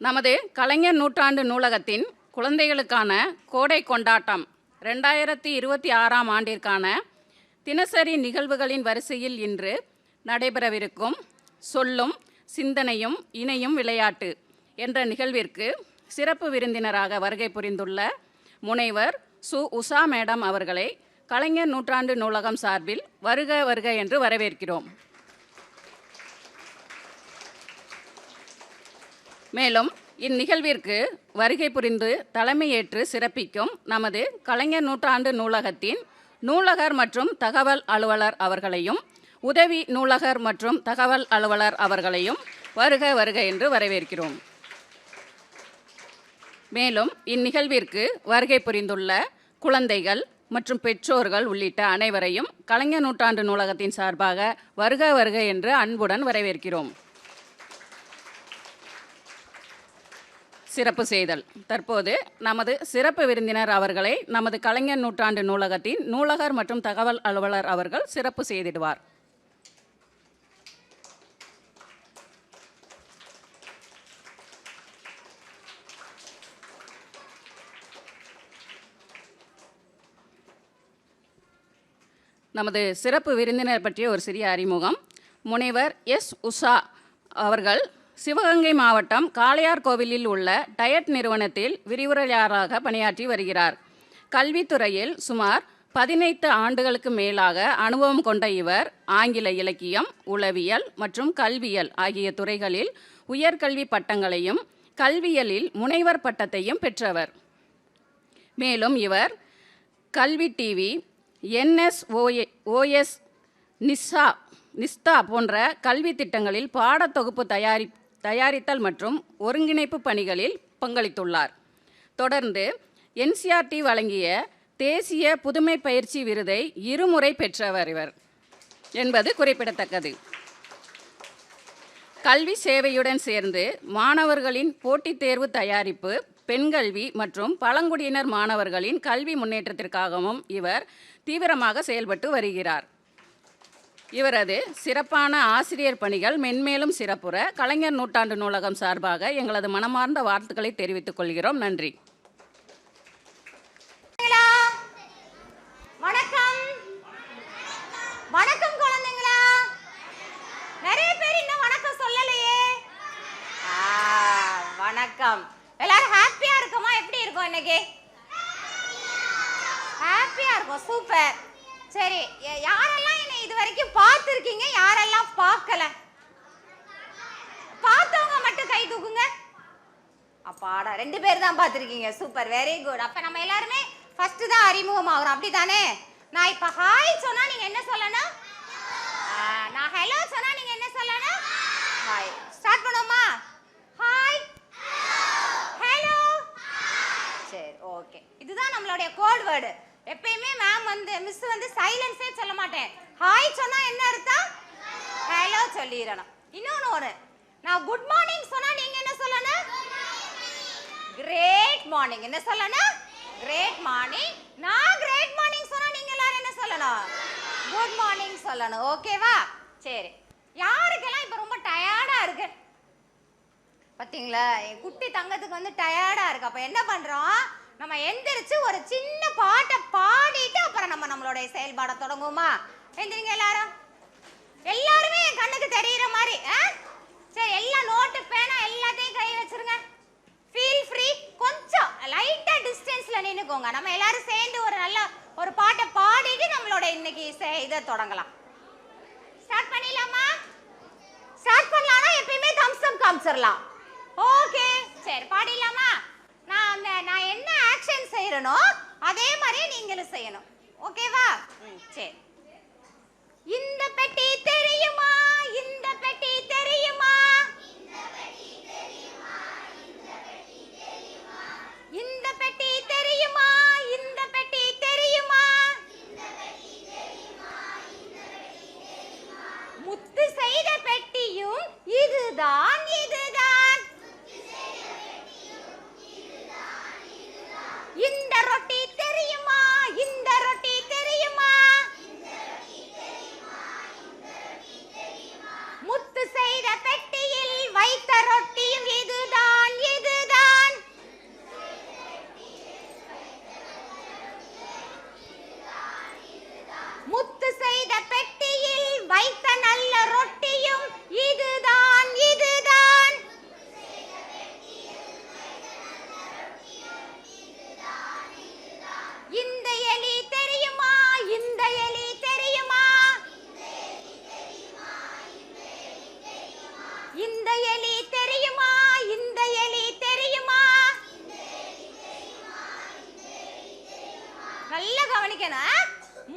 நமது கலைஞர் நூற்றாண்டு நூலகத்தின் குழந்தைகளுக்கான கோடை கொண்டாட்டம் 2026ஆம் ஆண்டிற்கான தினசரி நிகழ்வுகளின் வரிசையில் இன்று நடைபெறவிருக்கும் சொல்லும் சிந்தனையும் இணையும் விளையாட்டு என்ற நிகழ்விற்கு சிறப்பு விருந்தினராக வருகை புரிந்துள்ள முனைவர் சு. உஷா மேடம் அவர்களை கலைஞர் நூற்றாண்டு நூலகம் சார்பில் வருக வருக என்று வரவேற்கிறோம். மேலும் இந்நிகழ்விற்கு வருகை புரிந்து தலைமையேற்று சிறப்பிக்கும் நமது கலைஞர் நூற்றாண்டு நூலகத்தின் நூலகர் மற்றும் தகவல் அலுவலர் அவர்களையும் உதவி நூலகர் மற்றும் தகவல் அலுவலர் அவர்களையும் வருக வருக என்று வரவேற்கிறோம். மேலும் இந்நிகழ்விற்கு வருகை புரிந்துள்ள குழந்தைகள் மற்றும் பெற்றோர்கள் உள்ளிட்ட அனைவரையும் கலைஞர் நூற்றாண்டு நூலகத்தின் சார்பாக வருக வருக என்று அன்புடன் வரவேற்கிறோம். சிறப்பு செய்தல். தற்போது நமது சிறப்பு விருந்தினர் அவர்களை நமது கலைஞர் நூற்றாண்டு நூலகத்தின் நூலகர் மற்றும் தகவல் அலுவலர் அவர்கள் சிறப்பு செய்திடுவார். நமது சிறப்பு விருந்தினர் பற்றிய ஒரு சிறிய அறிமுகம். முனைவர் எஸ். உஷா அவர்கள் சிவகங்கை மாவட்டம் காளையார்கோவிலில் உள்ள டயட் நிறுவனத்தில் விரிவுரையாளராக பணியாற்றி வருகிறார். கல்வித்துறையில் சுமார் 18 ஆண்டுகளுக்கு மேலாக அனுபவம் கொண்ட இவர் ஆங்கில இலக்கியம், உளவியல் மற்றும் கல்வியல் ஆகிய துறைகளில் உயர்கல்வி பட்டங்களையும் கல்வியலில் முனைவர் பட்டத்தையும் பெற்றவர். மேலும் இவர் கல்வி டிவி, NSOS, நிஸ்தா போன்ற கல்வி திட்டங்களில் பாடத்தொகுப்பு தயாரித்தல் மற்றும் ஒருங்கிணைப்பு பணிகளில் பங்களித்துள்ளார். தொடர்ந்து NCERT வழங்கிய தேசிய புதுமை பயிற்சி விருதை 2 முறை பெற்றவர் இவர் என்பது குறிப்பிடத்தக்கது. கல்வி சேவையுடன் சேர்ந்து மாணவர்களின் போட்டித் தேர்வு தயாரிப்பு, பெண்கல்வி மற்றும் பழங்குடியினர் மாணவர்களின் கல்வி முன்னேற்றத்திற்காகவும் இவர் தீவிரமாக செயல்பட்டு வருகிறார். இவரது சிறப்பான ஆசிரியர் பணிகள் மென்மேலும் சிறப்புற கலைஞர் நூற்றாண்டு நூலகம் சார்பாக எங்களது மனமார்ந்த வாழ்த்துக்களை தெரிவித்துக் கொள்கிறோம். நன்றி. வணக்கம். வணக்கம் குழந்தைங்களா. நிறைய பேர் இன்னும் வணக்கம் சொல்லலையே. வணக்கம். எல்லாரும் ஹாப்பியா இருக்குமா? எப்படி இருக்கும் இன்னைக்கு? ஹாப்பியா இருக்கும். சூப்பர். சரி, யாரெல்லாம் என்னை இது வரைக்கும் பார்த்துருக்கீங்க, யாரெல்லாம் பார்க்கல? பார்த்தவங்க மட்டும் கை தூக்குங்க. அப்பாடா, 2 பேர் தான் பார்த்துருக்கீங்க. Super, very good. அப்போ நம்ம எல்லாருமே ஃபர்ஸ்ட் தான் அறிமுகம் ஆகிறோம், அப்படி தானே? நான் இப்போ ஹாய் சொன்னா நீங்க என்ன சொல்லணும்? நான் ஹலோ சொன்னா நீங்க என்ன சொல்லணும்? ஹாய். ஸ்டார்ட் பண்ணுவோமா? Hi, hello. சரி, ஓகே. இதுதான் நம்மளுடைய கோட் வேர்டு. எப்பயுமே மிஸ் சைலன்ஸே சொல்ல மாட்டேன். ஹாய் சொன்னா என்ன அர்த்தம்? ஹலோ சொல்லிடணும். இன்னொன்று, நான் குட் மார்னிங் சொன்னா நீங்க என்ன சொல்லணும்? Great morning. என்ன சொல்லணும்? Great morning. நான் கிரேட் மார்னிங் சொன்னா நீங்க எல்லாரும் என்ன சொல்லணும்? குட் மார்னிங் சொல்லணும். ஓகேவா? சரி, யாருக்கெல்லாம் இப்ப ரொம்ப டயர்டா இருக்கு? பாத்தீங்களா, என் குட்டி தங்கத்துக்கு டயர்டா இருக்கு. அப்ப என்ன பண்றோம்? நம்ம எந்திரிச்சு ஒரு சின்ன பாட்டை பாடிட்டு அப்புறம் நம்மளுடைய செயல்பாட தொடங்குமா? எந்திரிங்க எல்லாரும். எல்லாருமே என் கண்ணுக்கு தெரியுற மாதிரி. சரி, எல்லா நோட்டு பேனா எல்லாத்தையும் கை வச்சிருங்க. Feel free. கொஞ்சம் லைட்டா டிஸ்டன்ஸ்ல நின்னுக்கோங்க. நம்ம எல்லாரும் சேர்ந்து ஒரு பாட்டை பாடிட்டு நம்மளோட இன்னைக்கு இதை தொடங்கலாம். ஸ்டார்ட் பண்ணிடலாமா? ஸ்டார்ட் பண்ணலாம்னா எப்பயுமே தம்ஸ் அப் காமிச்சிடலாம். ஓகே, சரி, பாடிடலாமா? நான் என்ன ஆக்ஷன் செய்யறனோ அதே மாதிரி நீங்களும் செய்யணும். ஓகேவா? சரி. இந்த பெட்டி தெரியுமா? இந்த பெட்டி தெரியுமா? இந்த பெட்டி தெரியுமா? இந்த பெட்டி தெரியுமா? இந்த பெட்டி தெரியுமா? இந்த பெட்டி தெரியுமா? இந்த பெட்டி தெரியுமா? இந்த பெட்டி தெரியுமா? முத்து செய்த பெட்டியும் இதுதான், இதுதான். இந்த ரொட்டி தெரியுமா? இந்த ரொட்டி தெரியுமா? இந்த ரொட்டி தெரியுமா? இந்த ரொட்டி தெரியுமா? முத்து செய்த பெட்டியில் வைத்த ரொட்டியும் இதுதான்,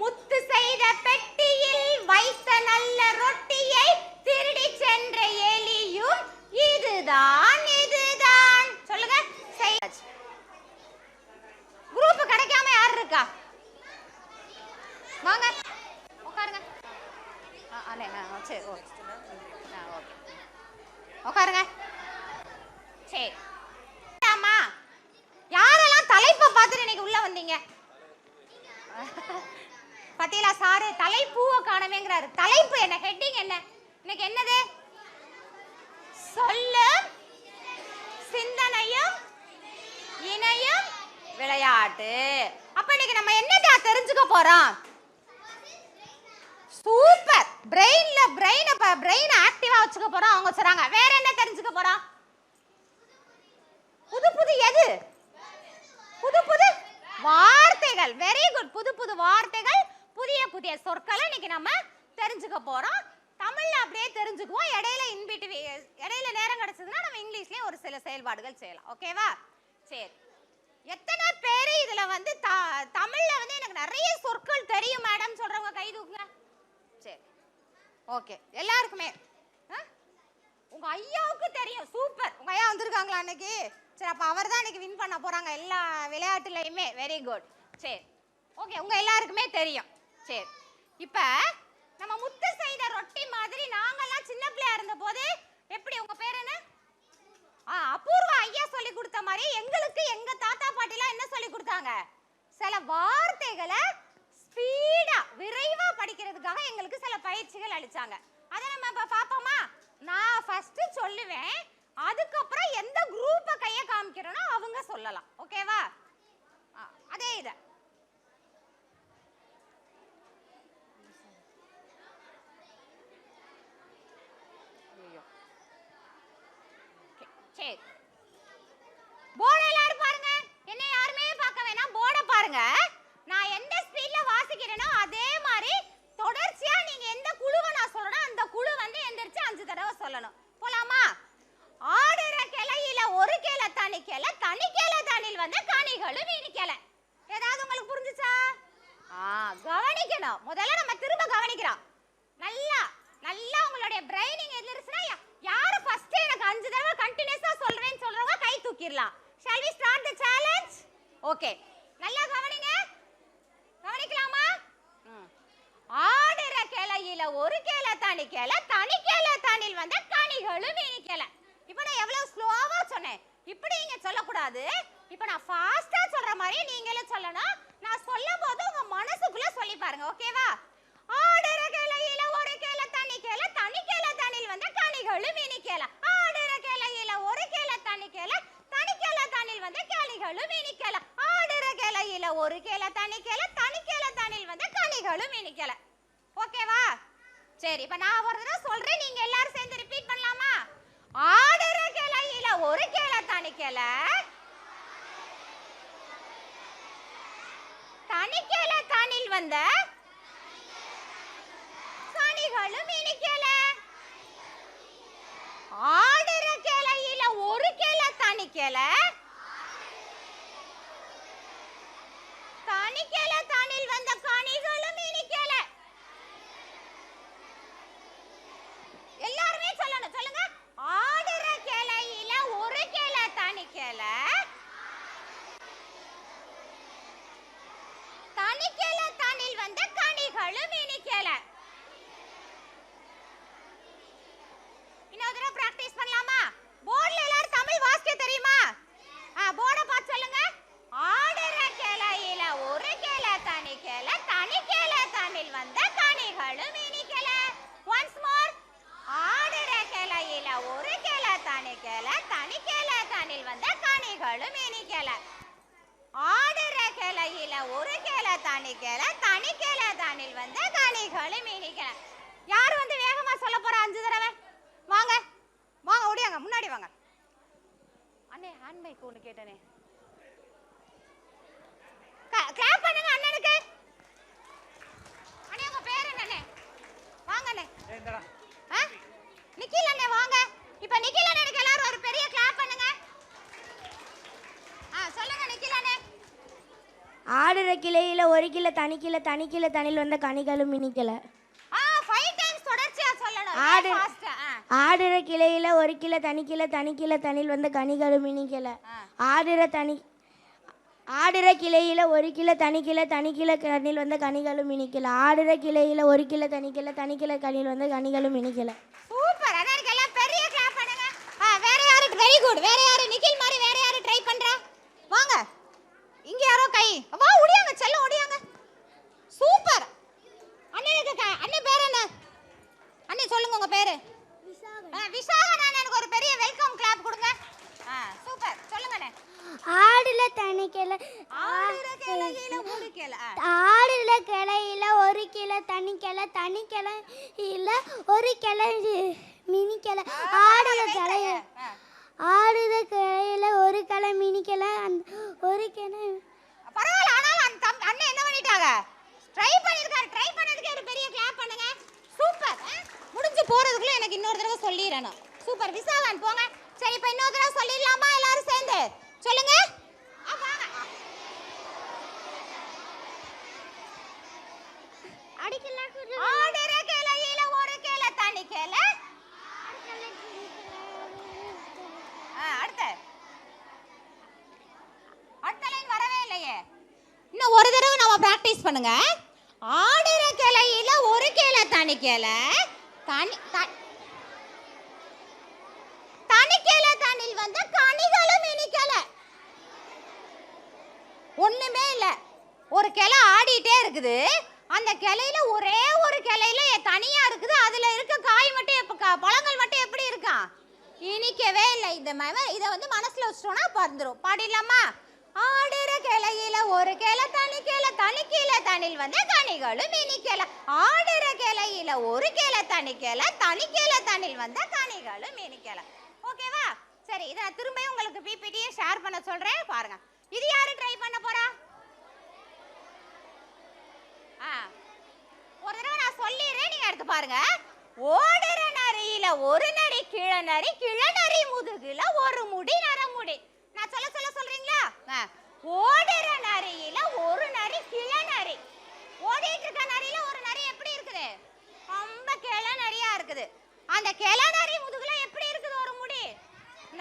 முத்து செய்த பெட்டியில் வைத்த நல்ல ரொட்டியை திருடி சென்ற எலியும் இதுதான் இதுதான். சொல்லுங்க. குரூப் கிடைக்காம யார் இருக்கா? வாங்க உட்காருங்க. சரி ஓகே உட்காருங்க. சரி ஆமா, யாரெல்லாம் தலைப்பை பார்த்துட்டு இன்னைக்கு உள்ள வந்தீங்க? பத்தியலா சாரு தலைப்பூவை காணவேங்கிறாரு. தலைப்பு என்ன? ஹெட்டிங் என்ன? இன்னைக்கு என்னது? சொல்லும் சிந்தனையும் இணையும் விளையாட்டு. அப்ப இன்னைக்கு நம்ம என்னடா தெரிஞ்சுக்க போறோம்? சூப்பர். பிரெயின் ஆக்டிவா வச்சுக்க போறோம். அவங்க சொல்றாங்க வேற என்ன தெரிஞ்சுக்க போறோம்? புது புது எது? புது புது வார்த்தைகள். Very good. புது புது வார்த்தைகள், புதிய புதிய சொற்களை இன்னைக்கு நம்ம தெரிஞ்சுக்க போறோம். தமிழ்ல அப்படியே தெரிஞ்சுக்குவோம். இடையில நேரம் கிடைச்சதுன்னா நம்ம இங்கிலீஷ்லயே ஒரு சில செயல்பாடுகள் செய்யலாம். ஓகேவா? சரி. எத்தனை பேர் இதுல வந்து தமிழ்ல வந்து எனக்கு நிறைய சொற்கள் தெரியும் மேடம் சொல்றவங்க கை தூக்குங்க. சரி ஓகே. எல்லாருக்குமே உங்க ஐயாவுக்கு தெரியும். சூப்பர். உங்க ஐயா வந்திருக்காங்களா அன்னைக்கு? சரி, அப்ப அவர் தான் இன்னைக்கு வின் பண்ண போறாங்க எல்லா விளையாட்டுலயுமே. Very good. சரி ஓகே. உங்க எல்லாருக்குமே தெரியும். சரி, இப்ப நம்ம முத்து செய்த ரொட்டி மாதிரி நாங்கெல்லாம் சின்ன பிள்ளையா இருந்த போது எப்படி? உங்க பேர் என்ன? அபூர்வா ஐயா சொல்லி கொடுத்த மாதிரி எங்களுக்கு எங்க தாத்தா பாட்டிலாம் என்ன சொல்லி கொடுத்தாங்க? சில வார்த்தைகளை ஸ்பீடா விரைவா படிக்கிறதுக்காக எங்களுக்கு சில பயிற்சிகள் அளிச்சாங்க. அதை நம்ம இப்ப பாப்போமா? நான் ஃபர்ஸ்ட் சொல்லுவேன், அதுக்கப்புறம் எந்த குரூப்பை கையை காமிக்கிறேனோ அவங்க சொல்லலாம். ஓகேவா? அதே இத சரி, போர்டு எல்லாரும் பாருங்க. என்ன யாருமே பார்க்க வேணாம், போர்டை பாருங்க. நான் எந்த ஸ்பீட்ல வாசிக்கிறேனோ அதே மாதிரி தொடர்ச்சியா நீங்க எந்த குழுவை நான் சொல்றேனோ அந்த குழு வந்து எந்திரிச்சு 5 தடவை சொல்லணும். போலாமா? ஆடுற கிளையில ஒரு கிளை தனி கிளை, தனி கிளை தனில் வந்து கனிகளும் இனி கிளை. ஏதாவது உங்களுக்கு புரிஞ்சுச்சா? கவனிக்கணும். முதல்ல நம்ம திரும்ப கவனிக்கிறோம். நல்லா நல்லா உங்களுடைய பிரைனிங் எதுல இருந்துச்சுன்னா யாரு ஃபர்ஸ்ட் எனக்கு 5 தடவை கண்டினியூஸா சொல்றேன்னு சொல்றவங்க கை தூக்கிரலாம். Shall we start the challenge? Okay. நல்லா கவனிங்க. கவனிக்கலாமா? ஆடுற கிளையில ஒரு கிளை தனி கிளை, தனி கிளை தனில் வந்த கனிகளும் இனி கிளை. இப்போ நான் எவ்வளவு ஸ்லோவா சொன்னேன். இப்படி நீங்க சொல்லக்கூடாது. இப்போ நான் ஃபாஸ்டா சொல்ற மாதிரி நீங்களும் சொல்லணும். நான் சொல்லும்போது உங்க மனசுக்குள்ள சொல்லி பாருங்க. ஓகேவா? ஆடுற கிளையில ஒரு கிளை தனி கிளை, தனி கிளை தனில் வந்த கனிகளும் இனி கிளை. ஆடுற கிளையில ஒரு கிளை தனி கிளை, தனி கிளை தனில் வந்த கனிகளும் இனி கிளை. ஆடுற கிளையில ஒரு கிளை தனி கிளை, தனி கிளை தனில் வந்த கனிகளும் இனி கிளை. ஓகேவா? சரி, இப்ப நான் ஒரு தடவை சொல்றேன், நீங்க எல்லாரும் சேர்ந்து ரிப்பீட் பண்ணலாமா? ஆடுற கிளையில ஒரு கிளை தனி கிளை, தனி கிளை தனில் வந்த கனிகளும் இனி கிளை. ஆடுற கிளையில ஒரு கிளை தனி கிளை, தனி கிளை தனில் வந்த கனிகளும் இனி கிளை. எல்லாரும் சொல்லணும். சொல்லுங்க. ஆடுற கிளையில ஒரு கிளை தனி கிளை, தனி கிளை தனில் வந்த கனிகளும் இனி கிளை. இன்னொரு தடவை பிராக்டீஸ் பண்ணலாமா? போர்டுல எல்லாரும் தமிழ் வாசிக்க தெரியுமா? போர்டை பார்த்து சொல்லுங்க. ஆடுற கிளையில ஒரு கிளை தனி கிளை, தனி கிளை தனில் வந்த கனிகளும் இனி கிளை. Once more. ஆடுற கிளையில ஒரு கிளை தனி கிளை, தனி கிளை தனில் வந்த கனிகளும் இனி கிளை. ஆடுற கிளையில ஒரு கிளை தனி கிளை, தனி கிளை தனில் வந்த கனிகளும் இனி கிளை. யார் வந்து வேகமா சொல்ல போற 5 தடவை? வாங்க வாங்க, ஓடியாங்க, முன்னாடி வாங்க. அண்ணே ஹேண்ட் மைக் ஒன்று கேட்டனே, கிளாப் பண்ணுங்க அண்ணனுக்கு. அண்ணே உங்க பேர் என்னண்ணே? வாங்க அண்ணே. நிக்கில் அண்ணே வாங்க. இப்ப நிக்கில் அண்ணனுக்கு எல்லாரும் ஒரு பெரிய கிளாப் பண்ணுங்க. சொல்லுங்க நிக்கில் அண்ணே. ஆடுற ஆடுற கிளையில ஒரு கிளை தனிக்கிளை தனிக்கிளை தனியில் வந்த கனிகளும் இனிக்கலை. 5 டைம்ஸ் தொடர்ச்சியா சொல்லணும். ஆடு- ஃபாஸ்ட். ஆடுற கிளையில ஒரு கிளை தனிக்கிளை தனிக்கிளை தனியில் வந்த கனிகளும் இனிக்கலை. ஆடுற கிளையில ஒரு கிளை தனிக்கிளை தனிக்கிளை கனியில் வந்த கனிகளும் இனிக்கலை. ஆடுற கிளையில ஒரு கிளை தனிக்கிளை தனிக்கிளை கனியில் வந்த கனிகளும் இனிக்கலை. சூப்பர். அண்ணனுக்கு எல்லாம் பெரிய கிளாப் பண்ணுங்க. வேற யாரு? Very good. வேற யாரு? நிக்கில் மாதிரி வேற யாரு ட்ரை பண்றா? வாங்க. இங்க யாரோ கை. வா ஓடியாங்க செல்லம் ஓடியாங்க. சூப்பர். அண்ணனுக்கு அண்ணன் பேர் என்ன? அண்ணே சொல்லுங்க உங்க பேரு. விசாகன். அண்ணனுக்கு ஒரு பெரிய வெல்கம் கிளாப் கொடுங்க. சூப்பர். சொல்லுங்க அண்ணே. ஆடுல தனிக்கிளை ஆடுற கிளையில ஒரு கிளை. ஆடுல கிளையில ஒரு கிளை தனிக்கிளை தனிக்கிளையில ஒரு கிளை மினிக்கிளை. ஆடுற கிளைய ஆடுற கிளையில ஒரு கிளை மினிக்கிளை அந்த ஒரு கிளை. பரவாயில்ல. ஆனாலும் அந்த அண்ணன் என்ன பண்ணிட்டாங்க? ட்ரை பண்ணிருக்காரு. ட்ரை பண்ணதுக்கு ஒரு பெரிய கிளாப் பண்ணுங்க. சூப்பர். முடிஞ்சு போறதுக்குள்ள எனக்கு இன்னொரு தடவை சொல்லிடணும். சூப்பர். விசாகன் போங்க. சரி இப்போ இன்னொரு தடவை சொல்லிடலாமா எல்லாரும் சேர்ந்து? சொல்லுங்க. வாங்க. ஆடுற கிளையில ஒரு கிளை தனி கிளை. அடுத்த லைன் வரவே இல்லையே. இன்னும் ஒரு தடவை நாம பிராக்டீஸ் பண்ணுங்க. ஆடுற கிளையில ஒரு கிளை தனி கிளை தனி கிளை தனில் வந்த கனிகளும் இனிக்கலை. ஒண்ணுமே இல்ல. ஒரு கிளை ஆடிட்டே இருக்குது. அந்த கிளையில ஒரே ஒரு கிளையில தனியா இருக்குது. அதுல இருக்க காய் மட்டும் பழங்கள் மட்டும் எப்படி இருக்கா? இனிக்கவே இல்லை. இதை வந்து மனசுல வச்சிட்டோம்னா பறந்துரும். பாடிடலாமா? ஆடுற கிளையில ஒரு கிளை தனிக்கிளை தனில் வந்த கனிகளும் இனிக்கலை. ஆடுற கிளையில ஒரு கிளை தனிக்கிளை தனில் வந்த கனிகளும் இனிக்கலை. ஓகேவா? சரி, இதை நான் திரும்பியும் உங்களுக்கு பிபிடியை ஷேர் பண்ண சொல்றேன். பாருங்க. இது யாரு ட்ரை பண்ண போறா? ஒரு தடவை நான் சொல்லிடுறேன், நீங்க எடுத்து பாருங்க. ஓடுற நரியில ஒரு நரி கிழநரி கிழநரி முதுகுல ஒரு முடி நரமுடி. நான் சொல்ல சொல்றீங்களா? ஓடுற நரியில ஒரு நரி கிழநரி. ஓடிட்டு இருக்க நரியில ஒரு நரி எப்படி இருக்குது? ரொம்ப கிழநரியா இருக்குது. அந்த கிழநரி முதுகுல எப்படி இருக்குது ஒரு முடி?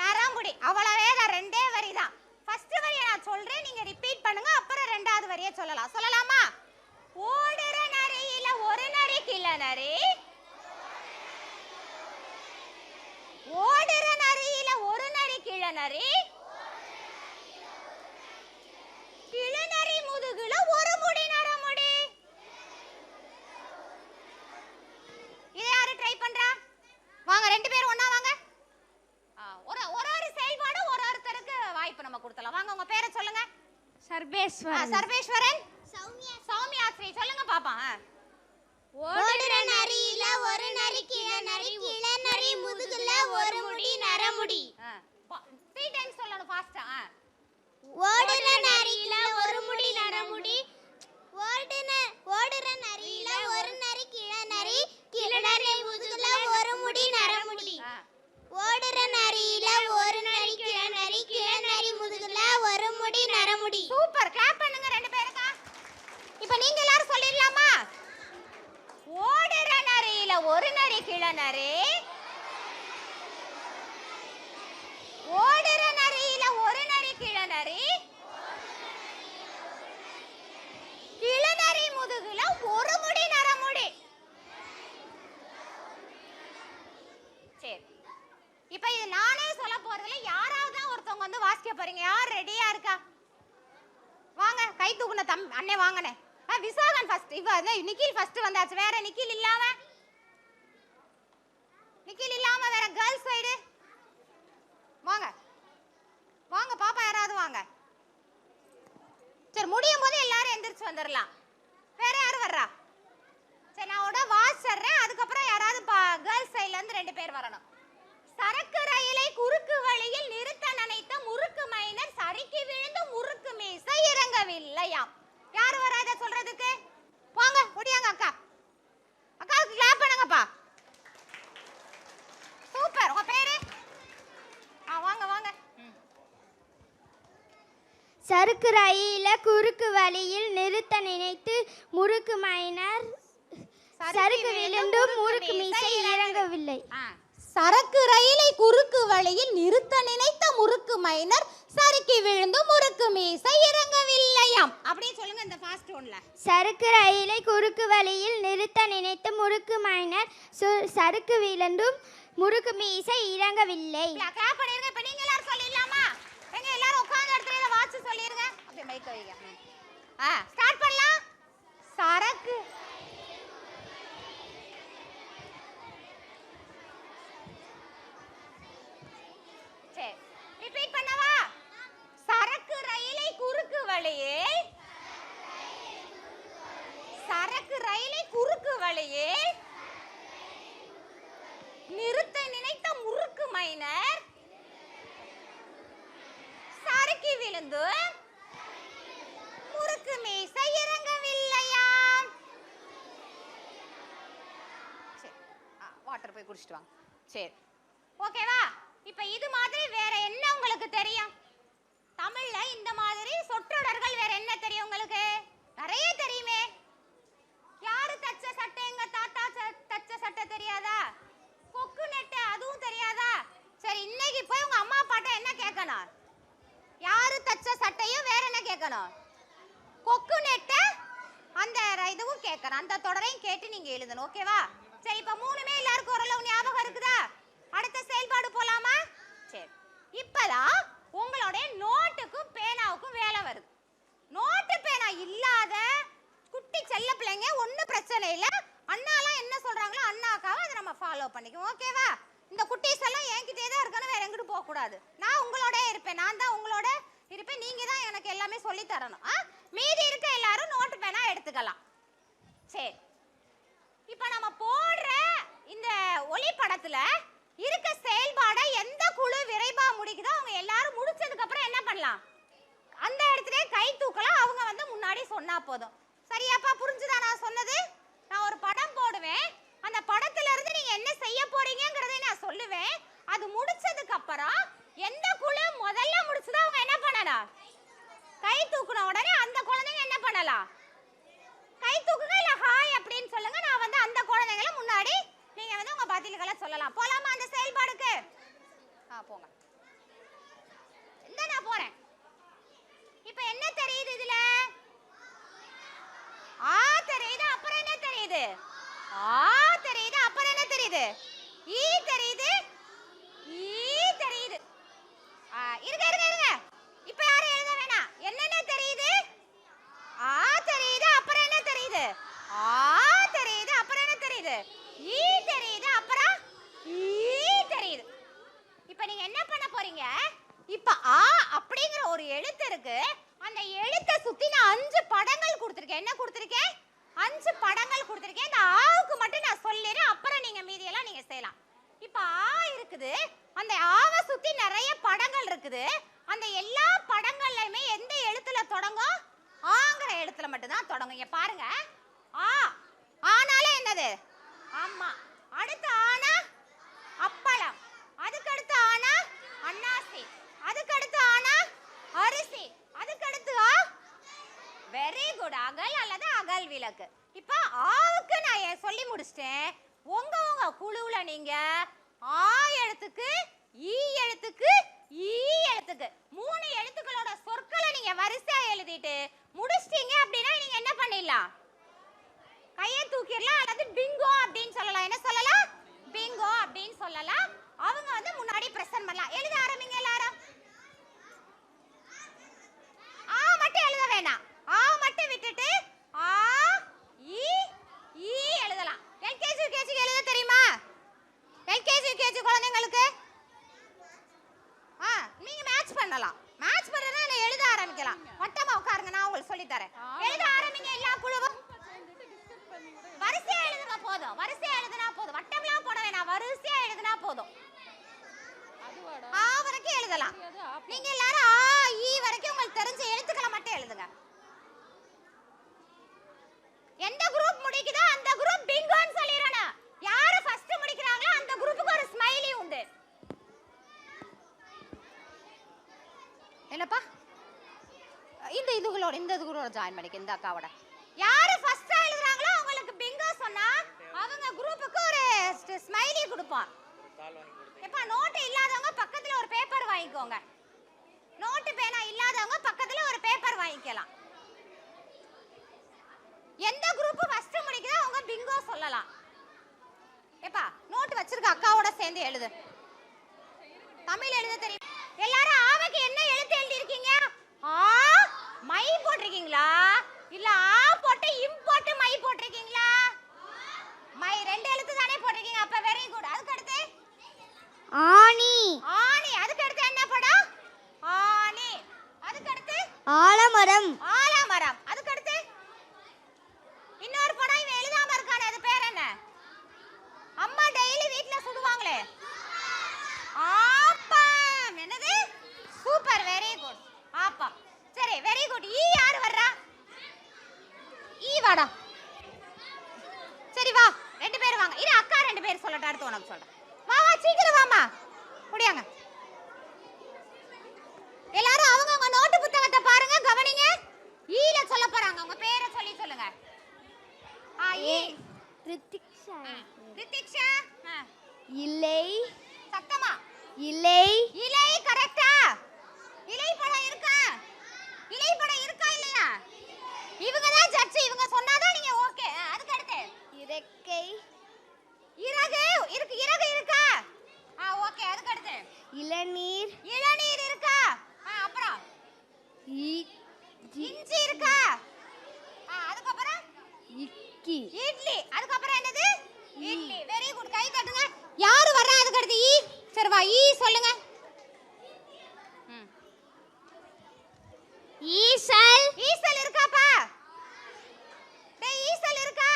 நரமுடி. அவ்வளவே தான். 2 வரி தான். ஃபர்ஸ்ட் வரியை நான் சொல்றேன், நீங்க ரிப்பீட் பண்ணுங்க. அப்புறம் 2வது வரியை சொல்லலாம். சொல்லலாமா? ஓடுற நரியில ஒரு நரி கிழநரி. ஓடுற நரியில ஒரு நரி கிழநரி கிழநரி முதுகுல ஒரு முடி நரமுடி. இதை யாரு ட்ரை பண்றா? வாங்க 2 பேரும் ஒண்ணா வாங்க. ஒரு செயல்பாடு ஒருத்தருக்கு வாய்ப்பு நம்ம கொடுத்தலாம். வாங்க உங்க பேரை சொல்லுங்க. சர்வேஸ்வரன். சௌமியாஸ்ரீ சொல்லுங்க பாப்பா. ஓடுற நரியில ஒரு நரி கிழநரி கிழநரி முதுகுல ஒரு முடி நரமுடி. 3 டைம்ஸ் சொல்லணும் ஃபாஸ்டா. ஓடுற நரியில ஒரு முடி நரமுடி. ஓடுற நரியில ஒரு நரி கிழநரி கிழநரி முதுகுல ஒரு முடி நரமுடி. ஓடுற நரியில ஒரு நரி கிழநரி கிழநரி முதுகுல ஒரு முடி நரமுடி. சூப்பர். கிளாப் பண்ணுங்க 2 பேருக்கு. இப்போ நீங்க எல்லாரும் சொல்லிடலாமா? ஓடுற நரியில ஒரு நரி கிழநரி. ஓடுற நரியில ஒரு நரி கிழநரி கிழநரி முதுகுல ஒரு முடி நரமுடி. சரி, இப்போ இது நானே சொல்ல போறதுல யாராவது ஒருத்தவங்க வந்து வாசிக்க போறீங்க. யார் ரெடியா இருக்கா? வாங்க, கை தூக்குன அண்ணே வாங்கனே. விசாகன் ஃபர்ஸ்ட். இவ நிக்கில் ஃபர்ஸ்ட் வந்தாச்சு. வேற நிக்கில் இல்லாம வேற கேர்ள்ஸ் சைடு வாங்க. வாங்க பாப்பா, யாராவது வாங்க. சரி, முடியும் போது எல்லாரும் எந்திரிச்சு வந்துடலாம். வேற யாரு வர்றா? சரி, நான் வாசிடுறேன். அதுக்கப்புறம் யாராவது கேர்ள்ஸ் சைட்ல இருந்து 2 பேர் வரணும். சரக்கு ரயிலை குறுக்கு வழியில் நிறுத்த நினைத்த முறுக்கு மைனர் சறுக்கி விழுந்து முறுக்கு மீசை இறங்கவில்லையாம். யாரு வரா இதை சொல்றதுக்கு? வாங்க ஓடியாங்க. அக்காவுக்கு கிளாப் பண்ணுங்கப்பா. சூப்பர். உங்க பேரு? வாங்க. சறுக்கு ரயில குறுக்கு வழியில் நிறுத்த நினைத்து முறுக்கு மைனர் சறுக்கு விழுந்தும் முறுக்கு மீசை இறங்கவில்லை. சரக்கு ரயிலை குறுக்கு வழியில் நிறுத்த நினைத்த முறுக்கு மைனர் சறுக்கி விழுந்தும் முறுக்கு மீசை இறங்கவில்லையாம். அப்படியே சொல்லுங்க இந்த ஃபாஸ்ட் ஒன்ல. சறுக்கு ரயிலை குறுக்கு வழியில் நிறுத்த நினைத்த முறுக்கு மைனர் சறுக்கு விழுந்தும் முறுக்கு மீசை இறங்கவில்லை. கிளாப் பண்ணிருங்க. இப்ப நீங்க எல்லாரும் சொல்லிடலாமா? எங்க எல்லாரும் உட்கார்ந்த இடத்துல வாட்ச் சொல்லிருங்க. அப்படியே மைக் வைங்க. ஸ்டார்ட் பண்ணலாம். சரக்கு சரி ரிப்பீட் பண்ணவா? சரக்கு ரயிலை குறுக்கு வழியில் சரக்கு ரயிலை குறுக்கு வழியில் நிறுத்த நினைத்த முறுக்கு மைனர் சறுக்கி விழுந்து முறுக்கு மீசை இறங்கவில்லையாம். சரி வாட்டர் போய் குடிச்சிட்டு வாங்க. சரி ஓகேவா? இப்ப இது மாதிரி வேற என்ன உங்களுக்கு தெரியும்? தமிழ்ல இந்த மாதிரி சொற்றொடர்கள் வேற என்ன தெரியும் உங்களுக்கு? நிறைய தெரியுமே. யாரு தச்ச சட்டை? எங்க தாத்தா தச்ச சட்டை தெரியாதா? கொக்கு நெட்ட அதுவும் தெரியாதா? சரி இன்னைக்கு போய் உங்க அம்மா அப்பாட்ட என்ன கேட்கணும்? யாரு தச்ச சட்டையும் வேற என்ன கேட்கணும்? கொக்கு நெட்ட அந்த இதுவும் கேட்கணும். அந்த தொடரையும் கேட்டு நீங்க எழுதணும். ஓகேவா? சரி இப்ப மூணுமே எல்லாருக்கும் ஓரளவு ஞாபகம் இருக்குதா? அடுத்த செயல்பாடு போலாமா? சரி இப்பதான் உங்களுடைய நோட்டுக்கும் பேனாவுக்கும் வேலை வருது. நோட்டு பேனா இல்லாத குட்டி செல்ல பிள்ளைங்க ஒன்றும் பிரச்சனை இல்லை. அண்ணாலாம் என்ன சொல்றாங்களோ அண்ணாக்காவை அதை நம்ம ஃபாலோ பண்ணிக்குவோம். ஓகேவா? இந்த குட்டீஸ் எல்லாம் என்கிட்டே தான் இருக்கணும், வேற எங்கிட்டு போக கூடாது. நான் உங்களோட இருப்பேன். நான் தான் உங்களோட இருப்பேன். நீங்க தான் எனக்கு எல்லாமே சொல்லி தரணும். மீதி இருக்க எல்லாரும் நோட்டு பேனா எடுத்துக்கலாம். சரி இப்ப நம்ம போடுற இந்த ஒளிப்படத்துல இருக்க செயல்பாடை எந்த குழு விரைவா முடிக்குதோ அவங்க எல்லாரும் முடிச்சதுக்கு அப்புறம் என்ன பண்ணலாம்? அந்த இடத்துலயே கை தூக்கலாம். அவங்க வந்து முன்னாடி சொன்னா போதும். சரியாப்பா? புரிஞ்சுதா நான் சொன்னது? நான் ஒரு படம் போடுவேன். அந்த படத்துல இருந்து நீங்க என்ன செய்ய போறீங்கங்கறதை நான் சொல்லுவேன். அது முடிச்சதுக்கு அப்புறம் எந்த குழு முதல்ல முடிச்சதோ அவங்க என்ன பண்ணலாம்? கை தூக்குன உடனே அந்த குழந்தைங்க என்ன பண்ணலாம்? கை தூக்குங்க இல்ல ஹாய் அப்படின்னு சொல்லுங்க. நான் வந்து அந்த குழந்தைகளை முன்னாடி நீங்க வந்து உங்க பதில்களை சொல்லலாம். போலாமா அந்த செயல்பாடுக்கு? போங்க. இந்த நான் போறேன். இப்போ என்ன தெரியுது இதுல? ஆ தெரியுது. அப்புறம் என்ன தெரியுது? ஆ தெரியுது. அப்புறம் என்ன தெரியுது? ஈ தெரியுது. ஈ தெரியுது. இருங்க இருங்க இருங்க. இப்போ யாரும் எழுத வேணாம். என்னென்ன தெரியுது? ஆ தெரியுது. அப்புறம் என்ன தெரியுது? ஆ தெரியுது. அப்புறம் என்ன தெரியுது? ஈ தெரியுது. அப்புறம் ஈ தெரியுது. இப்போ நீங்க என்ன பண்ண போறீங்க? இப்போ ஆ அப்படிங்கிற ஒரு எழுத்து இருக்கு. அந்த எழுத்தை சுத்தி நான் 5 படங்கள் கொடுத்திருக்கேன். என்ன கொடுத்திருக்கேன்? 5 படங்கள் கொடுத்திருக்கேன். இந்த ஆவுக்கு மட்டும் நான் சொல்லிடுறேன். அப்புறம் நீங்க மீதியெல்லாம் நீங்க செய்யலாம். இப்போ ஆ இருக்குது. அந்த ஆவை சுத்தி நிறைய படங்கள் இருக்குது. அந்த எல்லா படங்கள்லயுமே எந்த எழுத்துல தொடங்கும்? ஆங்கிற எழுத்துல மட்டும் தான் தொடங்கும். இங்க பாருங்க. ஆ ஆனாலே என்னது? ஆமா. அடுத்து ஆனா அப்பளம். அதுக்கு அடுத்து ஆனா அன்னாசி. அதுக்கு அடுத்து ஆனா அரிசி. அதுக்கு அடுத்து வெரி குட் அகல் அல்லது அகல் விளக்கு. இப்போ ஆவுக்கு நான் சொல்லி முடிச்சிட்டேன். உங்க குழுவுல நீங்க ஆ எழுத்துக்கு ஈ எழுத்துக்கு ஈ எழுத்துக்கு 3 எழுத்துக்களோட சொற்களை நீங்க வரிசையா எழுதிட்டு முடிச்சிட்டீங்க அப்படின்னா நீங்க என்ன பண்ணிடலாம்? கையை தூக்கிடலாம் அல்லது பிங்கோ அப்படின்னு சொல்லலாம். என்ன சொல்லலாம்? பிங்கோ அப்படின்னு சொல்லலாம். அவங்க வந்து முன்னாடி பிரசன்ட் பண்ணலாம். எழுத ஆரம்பிங்க எல்லாரும். ஆ மட்டும் எழுத வேண்டாம். ஆ மட்டும் விட்டுட்டு ஆ ஈ ஈ எழுதலாம். எல்கேஜி யுகேஜி எழுத தெரியுமா? எல்கேஜி யுகேஜி குழந்தைங்களுக்கு நீங்க மேட்ச் பண்ணலாம். மேட்ச் பண்ணனா நான் எழுத ஆரம்பிக்கலாம். வட்டமா உட்காருங்க. நான் உங்களுக்கு சொல்லி தரேன். எழுத ஆரம்பிங்க எல்லா குழுவும். வரிசையா எழுதுங்க போதும். வரிசையா எழுதுனா போதும். வட்டம்லாம் போட வேணாம். வரிசையா எழுதுனா போதும். ஆ வரைக்கும் எழுதலாம். நீங்க எல்லாரும் ஆ ஈ வரைக்கும் உங்களுக்கு தெரிஞ்ச எழுத்துக்களை மட்டும் எழுதுங்க. எந்த குரூப் முடிக்குதோ அந்த குரூப் பிங்கோன்னு சொல்லிரணும். யாரு ஃபர்ஸ்ட் முடிக்கறாங்களோ அந்த குரூப்புக்கு ஒரு ஸ்மைலி உண்டு. என்னப்பா? ஜாயின் பண்ணிக்க இந்த அக்காவோட. யாரு ஃபர்ஸ்டா எழுதுறாங்களோ அவங்களுக்கு பிங்கோ சொன்னா அவங்க குரூப்புக்கு ஒரு ஸ்மைலி கொடுப்போம். எப்பா நோட் இல்லாதவங்க பக்கத்துல ஒரு பேப்பர் வாங்கிக்கோங்க. நோட் பேனா இல்லாதவங்க பக்கத்துல ஒரு பேப்பர் வாங்கிக்கலாம். எந்த குரூப் ஃபர்ஸ்ட் முடிக்குதோ அவங்க பிங்கோ சொல்லலாம். எப்பா நோட் வச்சிருக்க அக்காவோட சேர்ந்து எழுது. தமிழ் எழுத தெரியும். எல்லாரும் ஆவுக்கு என்ன எழுத்து எழுதி இருக்கீங்க? ஆ மை போட்டிருக்கீங்களா இல்ல ஆ போட்டு இம் போட்டு மை போட்டிருக்கீங்களா? மை ரெண்டு எழுத்து தானே போட்டிருக்கீங்க. அப்ப வெரி குட். அதுக்கு அடுத்து ஆணி. ஆணி. அதுக்கு அடுத்து என்ன படம்? ஆணி. அதுக்கு அடுத்து ஆலமரம். ஆலமரம். அதுக்கு அடுத்து இன்னொரு படம் இவன் எழுதாம இருக்கானே அது பேர் என்ன? அம்மா டெய்லி வீட்ல சுடுவாங்களே. ஆப்பம். என்னது? Super very good. ஆப்பம். சரி வெரி குட். ஈ யார் வர்றா? ஈ வாடா. சரி வா ரெண்டு பேர் வாங்க. இரு அக்கா ரெண்டு பேர் சொல்லட்ட அடுத்து உனக்கு சொல்றேன். வா வா சீக்கிரம் வாமா. முடியாங்க. எல்லாரும் அவங்க நோட்டு புத்தகத்தை பாருங்க கவனிங்க. ஈல சொல்ல போறாங்க. உங்க பேரை சொல்லி சொல்லுங்க. ஈ. ரித்திக்ஷா. ரித்திக்ஷா. இலை. சத்தமா. இலை. இலை கரெக்ட்டா? இலை படம் இருக்கா? இலை படம் இருக்கா இல்லையா? இவங்க தான் ஜட்ஜ். இவங்க சொன்னாதான் நீங்க ஓகே. அதுக்கு அடுத்து இறக்கை. இறகு இருக்கு. இறகு இருக்கா? ஓகே. அதுக்கு அடுத்து இளநீர். இளநீர் இருக்கா? அப்புறம் இஞ்சி இருக்கா? அதுக்கு அப்புறம் இக்கி. இட்லி. அதுக்கு அப்புறம் என்னது? இட்லி. Very good. கை தட்டுங்க. யாரு வர்றா? அதுக்கு அடுத்து ஈ. சரி வா ஈ சொல்லுங்க. ஈசல். ஈசல் இருக்காப்பா? டேய் ஈசல் இருக்கா?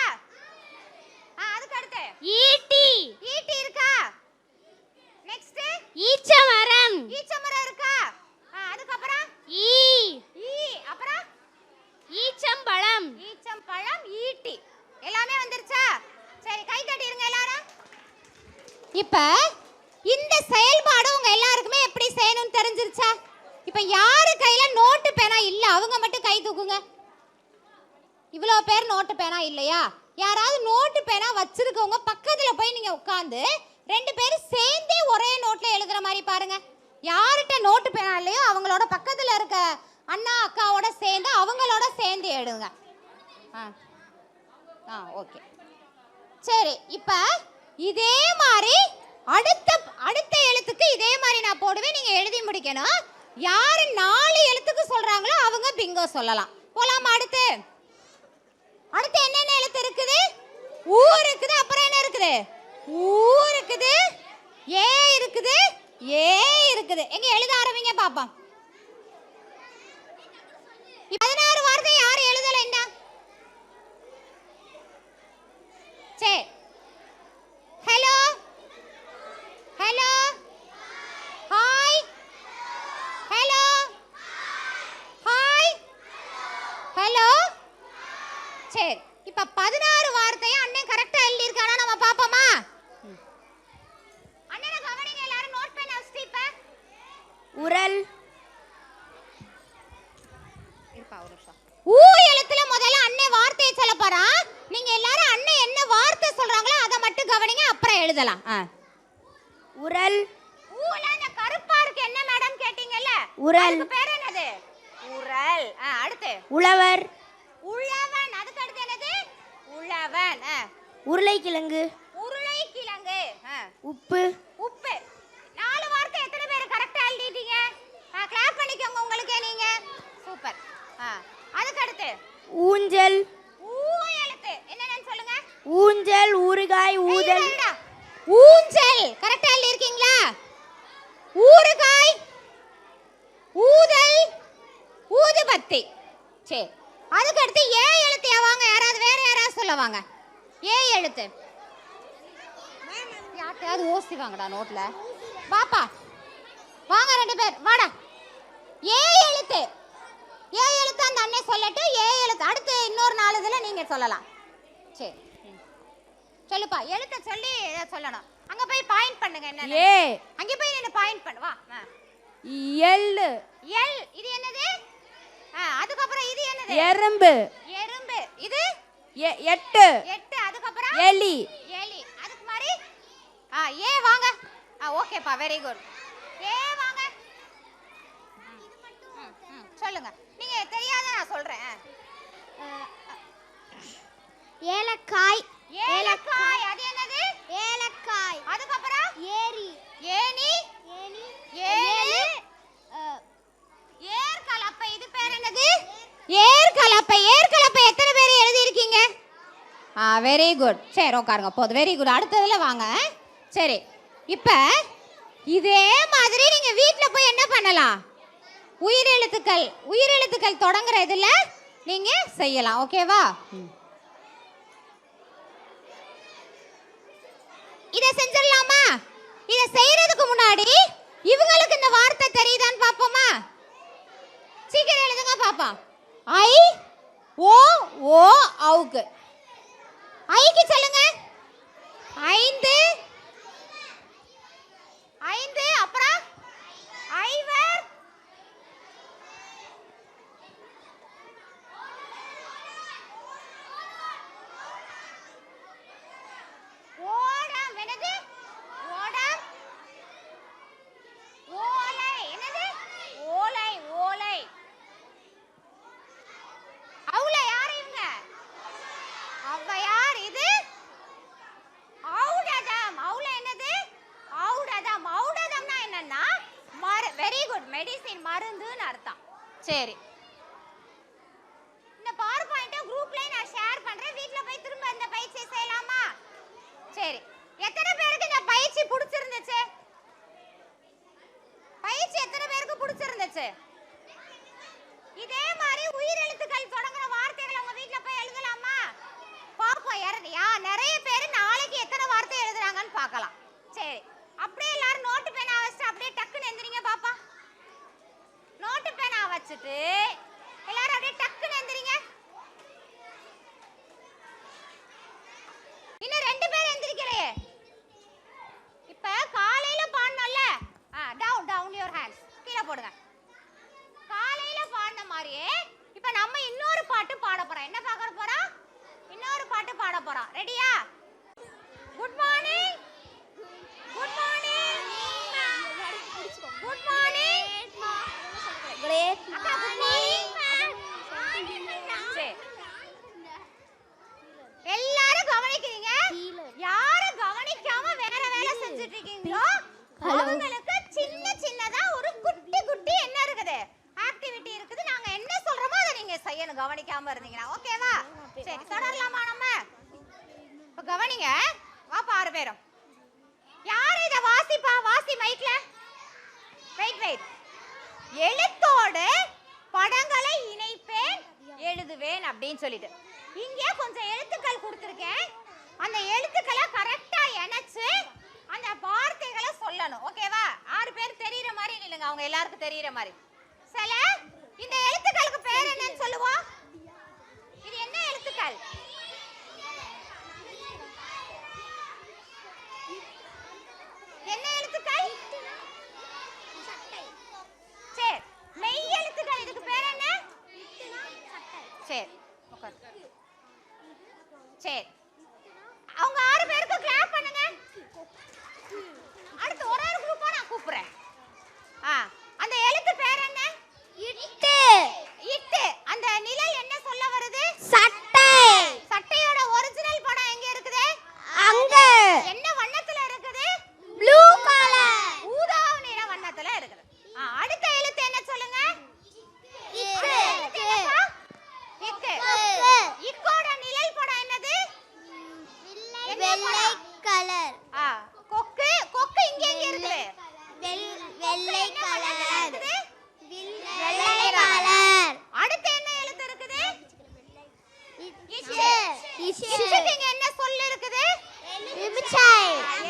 அதுக்கு அடுத்து ஈட்டி. ஈட்டி இருக்கா? நெக்ஸ்ட் ஈச்சமரம். ஈச்சமரம் இருக்கா? அதுக்கு அப்புறம் ஈ. ஈ. அப்புறம் ஈச்சம்பழம். ஈச்சம்பழம் ஈட்டி. எல்லாமே வந்துருச்சா? சரி கை தட்டிடுங்க எல்லாரும். இப்ப இந்த செயல்பாடு உங்க எல்லாருக்குமே எப்படி செய்யணும்னு தெரிஞ்சிருச்சா? இப்ப யாரு கையில நோட்டு பேனா இல்ல அவங்க மட்டும் கை தூக்குங்க. இவ்வளோ பேர் நோட்டு பேனா இல்லையா? யாராவது நோட்டு பேனா வச்சிருக்கவங்க பக்கத்துல போய் நீங்க உட்கார்ந்து ரெண்டு பேரும் சேர்ந்தே ஒரே நோட்ல எழுதுற மாதிரி பாருங்க. யார்கிட்ட நோட்டு பேனா இல்லையோ அவங்களோட பக்கத்துல இருக்க அண்ணா அக்காவோட சேர்ந்து அவங்களோட சேர்ந்து எழுதுங்க. ஓகே சரி. இப்ப இதே மாதிரி அடுத்த எழுத்துக்கு இதே மாதிரி நான் போடுவேன். நீங்க எழுதி முடிக்கணும். யாரு 4 எழுத்துக்கு சொல்றாங்களோ அவங்க பிங்கோ சொல்லலாம். போலாமா? அடுத்து என்னென்ன எழுத்து இருக்குது? ஊ இருக்குது. அப்புறம் என்ன இருக்குது? ஊ இருக்குது. ஏ இருக்குது. ஏ இருக்குது. எங்க எழுத ஆரம்பிங்க பாப்போம். 16 வார்த்தை யாரு எழுதல என்ன? சரி. Hello hello hi hello hi hello. சரி இப்ப 16 வார்த்தையை அண்ணன் கரெக்டா எழுதி இருக்கானா நம்ம பாப்போமா? அண்ணனை கவனிங்க எல்லாரும். நோட் பண்ண வச்சிட்டு உரல். இருப்பா ஒரு நிமிஷம். ஊ எழுத்துல முதல்ல அண்ணன் வார்த்தையை சொல்ல போறான். நீங்க எல்லாரும் அண்ணன் என்ன வார்த்தை சொல்றாங்களோ அதை மட்டும் கவனிங்க. அப்புறம் எழுதலாம். உரல். ஊல அந்த கருப்பா இருக்கு என்ன மேடம் கேட்டிங்கல்ல? உரல். அதுக்கு பேர் என்னது? உரல். அடுத்து உழவர். உழவன். அதுக்கு அடுத்து என்னது? உழவன். உருளைக்கிழங்கு. உருளைக்கிழங்கு. உப்பு. உப்பு. 4 வார்த்தை எத்தனை பேர் கரெக்ட்டா எழுதிட்டீங்க? கிளாப் பண்ணிக்கோங்க உங்களுக்கு நீங்க. சூப்பர். அதுக்கு அடுத்து ஊஞ்சல். ஊ எழுத்து என்னன்னு சொல்லுங்க. ஊஞ்சல். ஊறுகாய். ஊதல். ஊஞ்சல் கரெக்ட்டா எழுதி இருக்கீங்களா? ஊறுகாய். ஊதல். ஊதுபத்தி. சரி. அதுக்கு அடுத்து ஏ எழுத்து வாங்க. யாராவது வேற யாராவது சொல்லுவாங்க. ஏ எழுத்து யார்ட்டையாவது ஓசி வாங்கடா நோட்ல. பாப்பா வாங்க ரெண்டு பேர் வாடா. ஏ எழுத்து. ஏ எழுத்து அந்த அண்ணே சொல்லட்டும். ஏ எழுத்து அடுத்து இன்னொரு 4 இதுல நீங்க சொல்லலாம். சரி சொல்லுப்பா. எழுத்த சொல்லி சொல்லணும். அங்க போய் பாயிண்ட் பண்ணுங்க. என்ன ஏ. அங்க போய் என்ன பாயிண்ட் பண்ணு. வா. எல். எல். இது என்னது? அதுக்கப்புறம் இது என்னது? எறும்பு. எறும்பு. இது 8. 8. அதுக்கப்புறம் எலி. எலி. அதுக்கு மாதிரி ஏ வாங்க. ஓகேப்பா, வெரி குட். ஏ வாங்க. சொல்லுங்க. நீங்க தெரியாத நான் சொல்றேன். ஏலக்காய். ஏலக்காய். அது என்னது? ஏலக்காய். அதுக்கப்புறம் ஏரி. ஏணி. ஏனி. ஏழு. ஏர்கலப்பை. இது பேர் என்னது? ஏர்கலப்பை. ஏர்கலப்பை எத்தனை பேர் எழுதி இருக்கீங்க? Very good. சரி, உட்காருங்க. போதும், வெரி குட். அடுத்ததுல வாங்க. சரி, இப்போ இதே மாதிரி நீங்க வீட்டில் போய் என்ன பண்ணலாம்? உயிரெழுத்துக்கள் தொடங்குற இதுல நீங்க செய்யலாம். ஓகேவா? இத செஞ்சிடலாமா? இத செய்யறதுக்கு முன்னாடி இவங்களுக்கு இந்த வார்த்தை தெரியுதான்னு பாப்போமா? சீக்கிரம் எழுதுங்க பாப்போம். ஐ ஓ ஓ அவுக்கு. ஐக்கு சொல்லுங்க. 5. 5. அப்புறம் ஐவர். ஓடம். என்னது? ஓடம். ஓலை. என்னது? ஓலை. ஓலை. அவுல யார் இவங்க? ஔவையார். இது ஔடதம். அவுல என்னது? ஔடதம். ஔடதம்னா என்னன்னா வெரி குட், மெடிசின், மருந்துன்னு அர்த்தம். சரி, இந்த பவர் பாயிண்ட குரூப்ல நான் ஷேர் பண்றேன். வீட்ல போய் திரும்ப இந்த பயிற்சியை செய்யலாமா? சரி, எத்தனை பேருக்கு இந்த பயிற்சி பிடிச்சிருந்துச்சு? பயிற்சி எத்தனை பேருக்கு பிடிச்சிருந்துச்சு? இதே மாதிரி உயிரெழுத்துக்கள் தொடங்குற வார்த்தைகளை உங்க வீட்ல போய் எழுதலாமா? பாப்போம். நிறைய பேர் நாளைக்கு எத்தனை வார்த்தை எழுதுறாங்கன்னு பார்க்கலாம். சரி, அப்படியே எல்லாரும் நோட்டு பேனா வச்சுட்டு அப்படியே டக்குன்னு எந்திரிங்க பாப்பா. நோட்டு பேனா வச்சுட்டு எல்லாரும் அப்படியே டக்குன்னு எந்திரிங்க. இன்னும் 2 பேர் எந்திரிக்கலையே. இப்ப காலையில பாடணும்ல, டவுன் யுவர் ஹேண்ட்ஸ். கீழே போடுங்க. காலையில பாடின மாதிரியே இப்ப நம்ம இன்னொரு பாட்டு பாட போறோம். என்ன பார்க்க போறோம்? இன்னொரு பாட்டு பாட போறோம். ரெடியா? Good morning. Good morning. Good morning. Great morning. எல்லாரும் கவனிக்கிறீங்க. யாரு கவனிக்காம வேற வேலை செஞ்சுட்டு இருக்கீங்களோ அவங்களுக்கு சின்ன சின்னதா ஒரு குட்டி குட்டி என்ன இருக்குது? ஆக்டிவிட்டி இருக்குது. நாங்க என்ன சொல்றோமோ அதை நீங்க செய்யணும், கவனிக்காம இருந்தீங்கன்னா. ஓகேவா? சரி, தொடரலாமா நம்ம? இப்ப கவனிங்க. வாப்பா 6 பேரும். யாரு இத வாசிப்பா? வாசி மைக்ல. வெயிட். எழுத்தோடு படங்களை இணைப்பேன், எழுதுவேன் அப்படின்னு சொல்லிட்டு இங்க கொஞ்சம் எழுத்துக்கள் கொடுத்திருக்கேன். அந்த எழுத்துக்களை கரெக்டா இணைச்சு அந்த வார்த்தைகளை சொல்லணும். ஓகேவா? 6 பேர் தெரியுற மாதிரி நில்லுங்க. அவங்க எல்லாருக்கும் தெரியுற மாதிரி. சல, இந்த எழுத்துக்களுக்கு பேர் என்னன்னு சொல்லுவோம்? இது என்ன எழுத்துக்கள்? என்ன எழுத்துக்கள்? சரி, மெய் எழுத்துக்கள். இதுக்கு பேர் என்ன? சரி, உட்காரு. சரி, அவங்க 6 பேருக்கு கிளாப் பண்ணுங்க. அடுத்து ஒரு குரூப்பா நான் கூப்பிடுறேன். அந்த எழுத்து பேர் என்ன? இட்டு. இட்டு. அந்த நிழல் என்ன சொல்ல வருது? சட்டை. சட்டையோட ஒரிஜினல் படம் எங்க இருக்குது? அங்க. என்ன வண்ணத்துல இருக்குது? Blue colour. ஊதா நிற வண்ணத்துல இருக்குது. அடுத்த எழுத்து என்ன சொல்லுங்க? இட்டு. இக்கு. இக்கோட நிழல் படம் என்னது? வெள்ளை கலர். கொக்கு. கொக்கு இங்க எங்க இருக்குது? வெள்ளை கலர். வெள்ளை கலர். அடுத்து என்ன எழுத்து இருக்குது? இச்சு. இச்சுக்கு இங்க என்ன சொல் இருக்குது? எலுமிச்சை.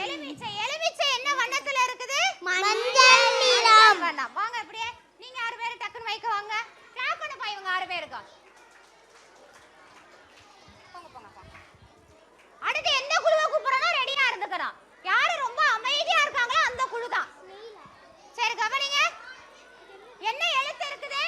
எலுமிச்சை. எலுமிச்சை என்ன வண்ணத்துல இருக்குது? மஞ்சள் நிறம். வண்ணம். வாங்க அப்படியே நீங்க 6 பேர் டக்குன்னு மைக்க வாங்க. கிளாப் பண்ணுப்பா இவங்க 6 பேருக்கு. அடுத்து எந்த குழுவை கூப்பிடுறனோ ரெடியா இருந்துக்கணும். யாரு ரொம்ப அமைதியா இருக்காங்களோ அந்த குழு தான். சரி, கவனிங்க. என்ன எழுத்து இருக்குது?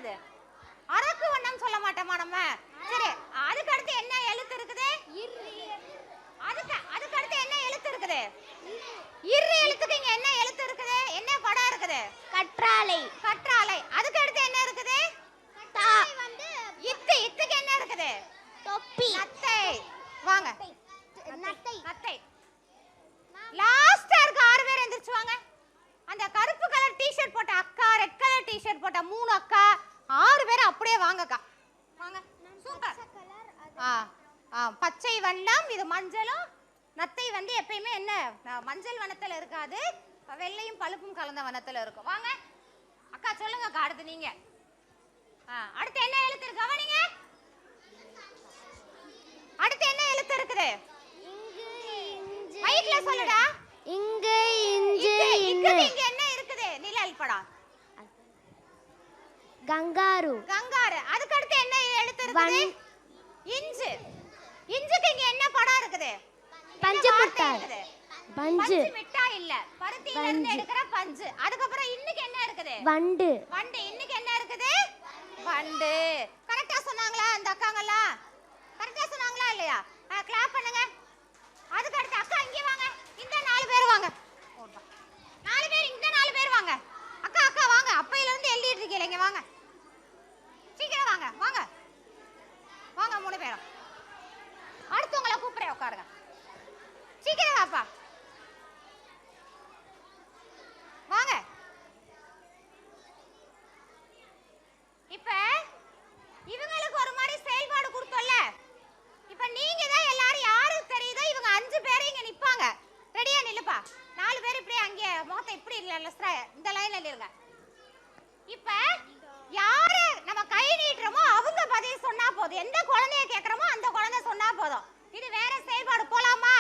அது? அரக்கு வண்ணம் சொல்ல மாட்டோமா நம்ம? சரி, அதுக்கு அடுத்து என்ன எழுத்து இருக்குது? அதுக்கு அடுத்து என்ன எழுத்து இருக்குது? இரு எழுத்துக்கு இங்க என்ன எழுத்து இருக்குது? என்ன படம் இருக்குது? கற்றாழை. கற்றாழை. அதுக்கு அடுத்து என்ன இருக்குது? இத்துக்கு என்ன இருக்குது? தொப்பி. நத்தை. வாங்க. நத்தை. நத்தை. லாஸ்டா இருக்க 6 பேர் எந்திரச்சு வாங்க. அந்த கருப்பு கலர் டி-ஷர்ட் போட்ட அக்கா, ரெட் கலர் டி-ஷர்ட் போட்ட 3 அக்கா, 6 பேர் அப்படியே வாங்கக்கா. வாங்க. சூப்பர். பச்சை வண்ணம், இது மஞ்சளும். நத்தை வந்து எப்பயுமே என்ன மஞ்சள் வண்ணத்துல இருக்காது, வெள்ளையும் பழுப்பும் கலந்த வண்ணத்துல இருக்கும். வாங்க அக்கா, சொல்லுங்க அடுத்து நீங்க. அடுத்து என்ன எழுத்து இருக்கு? கவனிங்க. அடுத்து என்ன எழுத்து இருக்குது? மைக்ல சொல்லுடா. இங்கு இஞ்சு இங்க என்ன இருக்குது? நிழல் படம். கங்காரு. கங்காரு. அதுக்கு அடுத்து என்ன எழுத்து இருக்குது? இஞ்சு. இஞ்சுக்கு இங்க என்ன படம் இருக்குது? பஞ்சு மிட்டாய். பஞ்சு மிட்டாய் இல்ல, பருத்தியில இருந்து எடுக்கிற பஞ்சு. அதுக்கு அப்புறம் இன்னைக்கு என்ன இருக்குது? வண்டு. வண்டு. இன்னைக்கு என்ன இருக்குது? வண்டு. கரெக்ட்டா சொன்னாங்களா அந்த அக்காங்கலாம்? கரெக்ட்டா சொன்னாங்களா இல்லையா? கிளாப் பண்ணுங்க. அதுக்கு அடுத்து அக்கா இங்க வாங்க. இந்த 4 பேர் வாங்க. 4 பேர், இந்த 4 பேர் வாங்க. அக்கா அக்கா வாங்க. அப்பையில இருந்து எழுதிட்டு இருக்கீங்க, இங்க வாங்க. சீக்கிரம் வாங்க. வாங்க வாங்க 3 பேரும். அடுத்தவங்கள கூப்பிடுறேன், உட்காருங்க. சீக்கிரம் வாப்பா. வாங்க. இப்ப இவங்களுக்கு ஒரு மாதிரி செயல்பாடு கொடுத்தோம்ல, இப்ப நீங்க தான் எல்லாரும் யாருக்கு தெரியுதோ இவங்க 5 பேர் இங்க நிப்பாங்க. ரெடியா நில்லுப்பா. 4 பேர் இப்படியே அங்க முகத்தை இப்படி இல்ல, இந்த லைன்ல நில்லுங்க. இப்ப யாரு நம்ம கை நீட்டுறோமோ அவங்க பதில் சொன்னா போதும். எந்த குழந்தைய கேக்குறோமோ அந்த குழந்தை சொன்னா போதும். இது வேற செயல்பாடு. போலாமா?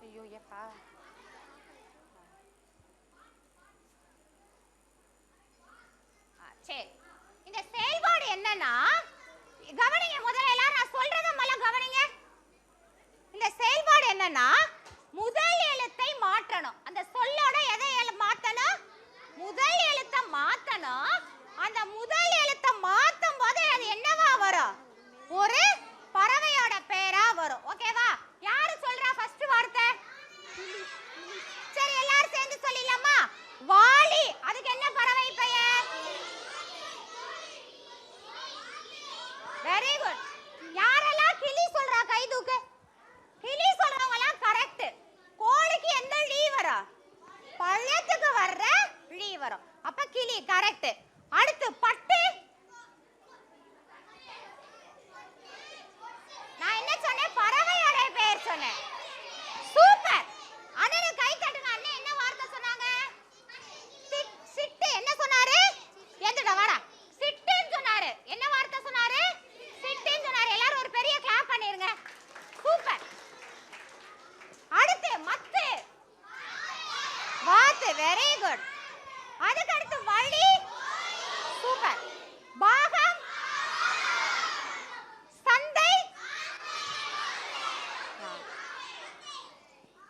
ஐயோ ஏப்பா. சரி, இந்த செயல்பாடு என்னன்னா, கவனிங்க. முதல்ல எல்லாரும் நான் சொல்றத முதல்ல கவனிங்க. இந்த செயல்பாடு என்னன்னா, முதல் எழுத்தை மாற்றணும். அந்த சொல்லோட எதை மாத்தணும்? முதல் எழுத்தை மாத்தணும். அந்த முதல் எழுத்தை மாத்தும் போது அது என்னவா வரும்? ஒரு பறவையோட பேரா வரும். ஓகேவா? யாரு சொல்றா ஃபர்ஸ்ட் வார்த்தை? சரி, எல்லாரும் சேர்ந்து சொல்லிடலாமா? வாளி. அதுக்கு என்ன பறவை பெயர்? Very good. யாரெல்லாம் கிளி சொல்றா கை தூக்கு. கிளி சொல்றவங்க எல்லாம் கரெக்ட். கோழிக்கு எந்த லீ வரும்? பழத்துக்கு வர்ற லீ வரும். அப்ப கிளி கரெக்ட். அடுத்து பட்டு. நான் என்ன சொன்னேன்? பறவையோட பேர் சொன்னேன். சூப்பர். அண்ணன் கை தட்டுங்க. அண்ணன் என்ன வார்த்தை சொன்னாங்க? சிட்டு. என்ன சொன்னாரு? எந்துடா வாடா. சிட்டுன்னு சொன்னாரு. என்ன வார்த்தை சொன்னாரு? சிட்டுன்னு சொன்னாரு. எல்லாரும் ஒரு பெரிய கிளாப் பண்ணிருங்க. சூப்பர். அடுத்து மத்து. வாத்து. Very good. அதுக்கு அடுத்து வழி. சூப்பர். பாகம். சந்தை.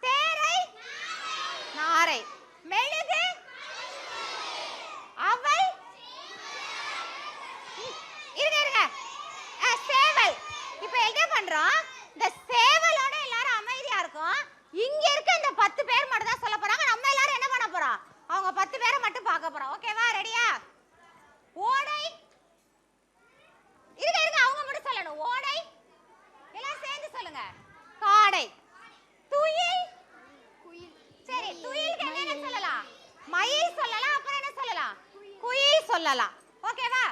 தேரை. நாரை. மெழுகு. அவள். இருங்க. சேவல். இப்போ என்ன பண்றோம்? இந்த சேவலோட எல்லாரும் அமைதியா இருக்கும். இங்க இருக்க இந்த 10 பேர் மட்டும் தான் சொல்ல போறாங்க. நம்ம எல்லாரும் என்ன பண்ண போறோம்? அவங்க 10 பேரை மட்டும் பார்க்க போறோம். ஓகேவா? ரெடியா? ஓடை. இருங்க, அவங்க மட்டும் சொல்லணும். ஓடை. எல்லாம் சேர்ந்து சொல்லுங்க. காடை. துயில். சரி, துயிலுக்கு என்ன சொல்லலாம்? மயில் சொல்லலாம். அப்புறம் என்ன சொல்லலாம்? குயில் சொல்லலாம். ஓகேவா?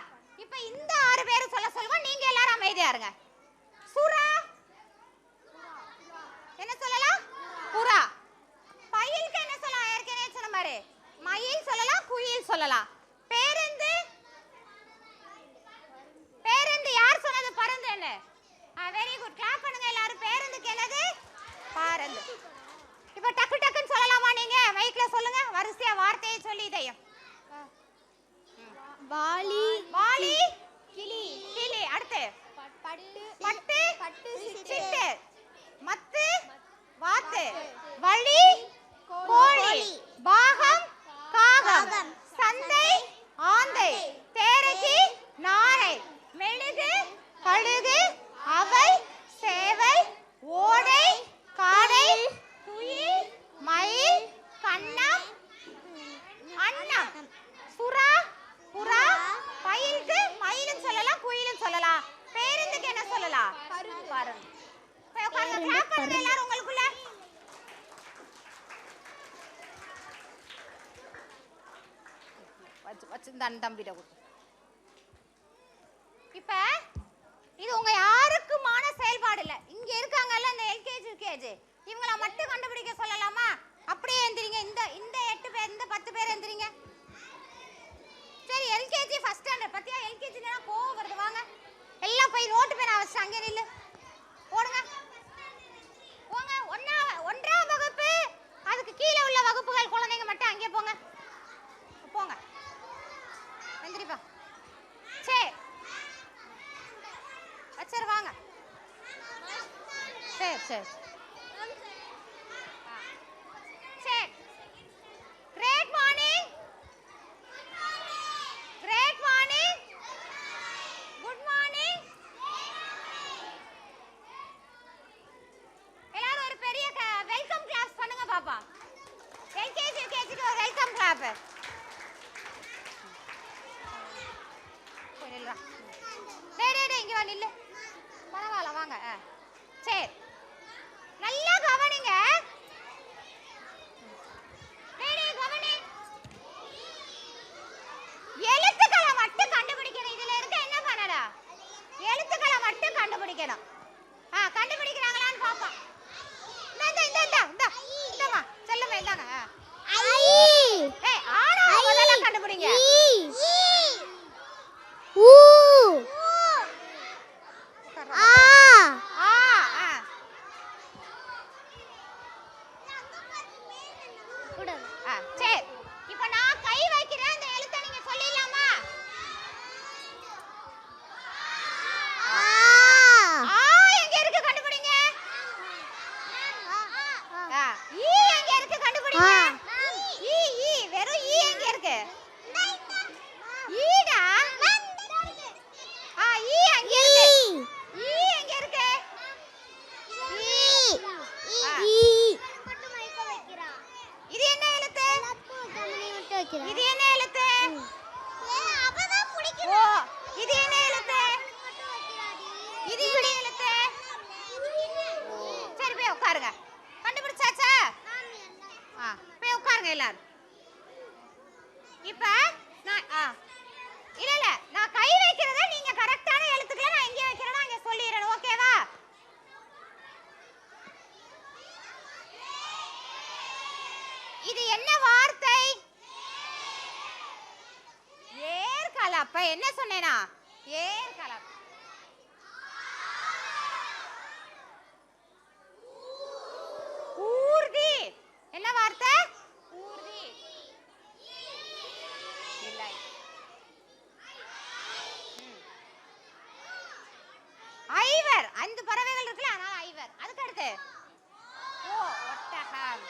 இப்போ இந்த 6 பேர் சொல்லுவோம். நீங்க எல்லாரும் அமைதியா இருங்க. சுறா. என்ன சொல்லலாம்? புறா. பயிலுக்கு என்ன சொல்லலாம்? ஏற்கனவே சொன்ன மாதிரி மயில் சொல்லலாம், குயில் சொல்லலாம். பேருந்து. பேருந்து யார் சொன்னது? பருந்து. Very good. கிளாப் பண்ணுங்க எல்லாரும். பேருந்துக்கு என்னது? பருந்து. இப்போ டக்கு டக்குன்னு சொல்லலாமா? நீங்க மைக்ல சொல்லுங்க. வரிசையா வார்த்தையை சொல்லி இதையும். வாளி. வாளி. கிளி. கிளி. அடுத்து பட்டு. பட்டு. பட்டு. சிட்டு. மத்து. வாத்து. வழி. கோழி. பாகம். காகம். சந்தை. ஆந்தை. இந்த தம்பிட கொடு. இப்ப இது உங்க யாருக்குமான செயல்பாடு இல்ல. இங்க இருக்காங்கல்ல இந்த எல்கேஜி யூகேஜி இவங்கள மட்டும் கண்டுபிடிக்க சொல்லலாமா? அப்படியே எந்திரிங்க. இந்த இந்த 8 பேர் இந்த 10 பேர் எந்திரிங்க. சரி எல்கேஜி ஃபர்ஸ்ட் ஸ்டாண்டர்ட் பத்தியா எல்கேஜினா கோவம் வருது. வாங்க எல்லாம் போய் நோட்டு பேனா வச்சு அங்கே நில்லு. போடுங்க போங்க. ஒன்றாம் வகுப்பு அதுக்கு கீழே உள்ள வகுப்புகள் குழந்தைங்க மட்டும் அங்கே போங்க. போங்க எந்திரிப்பா. சரி வச்சர் வாங்க. சரி சரி சரி. Great morning. Great morning. Good morning. எல்லாரும் ஒரு பெரிய வெல்கம் கிளாஸ் பண்ணுங்க பாப்பா. எல்கேஜி யூகேஜிக்கு ஒரு வெல்கம் கிளாப். நில்றா. டேய் இங்க வா நில்லு. பரவாயில்ல வாங்க. சரி நல்லா கவனிங்க. டேய் கவனி. எழுத்துக்களை மட்டும் கண்டுபிடிக்கணும். இதுல இருக்க என்ன பண்ணடா? எழுத்துக்களை மட்டும் கண்டுபிடிக்கணும். கண்டுபிடிக்கிறாங்களான்னு பாப்போம். இந்தமா செல்லுமே இந்தாங்க. ஆனா முதல்ல கண்டுபிடிங்க. சரி இப்ப நான் கை வைக்கிறேன். அந்த எழுத்தை நீங்க சொல்லிடலாமா? எங்க இருக்கு கண்டுபிடிங்க. ஈ எங்க இருக்கு கண்டுபிடிங்க. ஈ வெறும் ஈ எங்க இருக்கு? ஈடா. ஈ எங்க இருக்கு? ஈ எங்க இருக்கு? இது என்ன எழுத்து? இது என்ன எழுத்து? ஓ இது என்ன எழுத்து? இது என்ன எழுத்து? சரி போய் உட்காருங்க. கண்டுபிடிச்சாச்சா? போய் உட்காருங்க எல்லாரும். இப்ப நான் இல்ல நான் கை வைக்கிறத நீங்க கரெக்டான எழுத்துக்களை நான் எங்க வைக்கிறேனோ அங்க சொல்லிறேன். ஓகேவா? இது என்ன வார்த்தை? ஏர்கலப்பை. என்ன சொன்னேனா? ஏர்கலப்பை. ஊர்தி. என்ன வார்த்தை? ஊர்தி. இல்லை. ஐவர். 5 பறவைகள் இருக்குல்ல அதனால ஐவர். அதுக்கு அடுத்து ஒட்டகம்.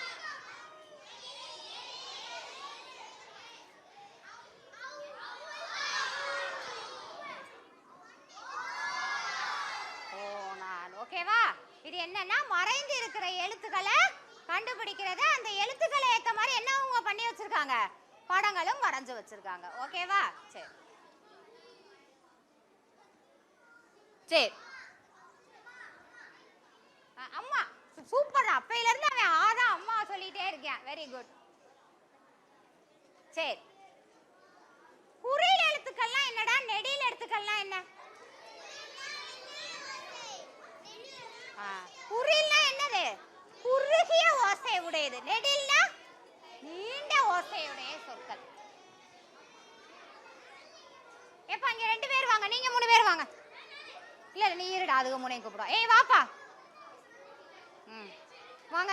ஓகேவா? இது என்னன்னா மறைந்து இருக்கிற எழுத்துக்களை கண்டுபிடிக்கிறது. அந்த எழுத்துக்களை ஏத்த மாதிரி என்ன அவங்க பண்ணி வச்சிருக்காங்க? படங்களும் வரைஞ்சு வச்சிருக்காங்க. ஓகேவா? சரி சரி. அம்மா சூப்பர். அப்பையில இருந்து அவன் ஆதான் அம்மா சொல்லிட்டே இருக்கேன். Very good. சரி குறில் எழுத்துக்கள்லாம் என்னடா? நெடில் எழுத்துக்கள்லாம் என்ன? குறில்னா என்னது? குறுகிய ஓசை உடையது. நெடில்னா நீண்ட ஓசையுடைய சொற்கள். எப்ப அங்க 2 பேர் வாங்க. நீங்க 3 பேர் வாங்க. இல்ல நீ இருடா. அதுக்கு 3 கூப்பிடுவா. ஏய் வாப்பா. வாங்க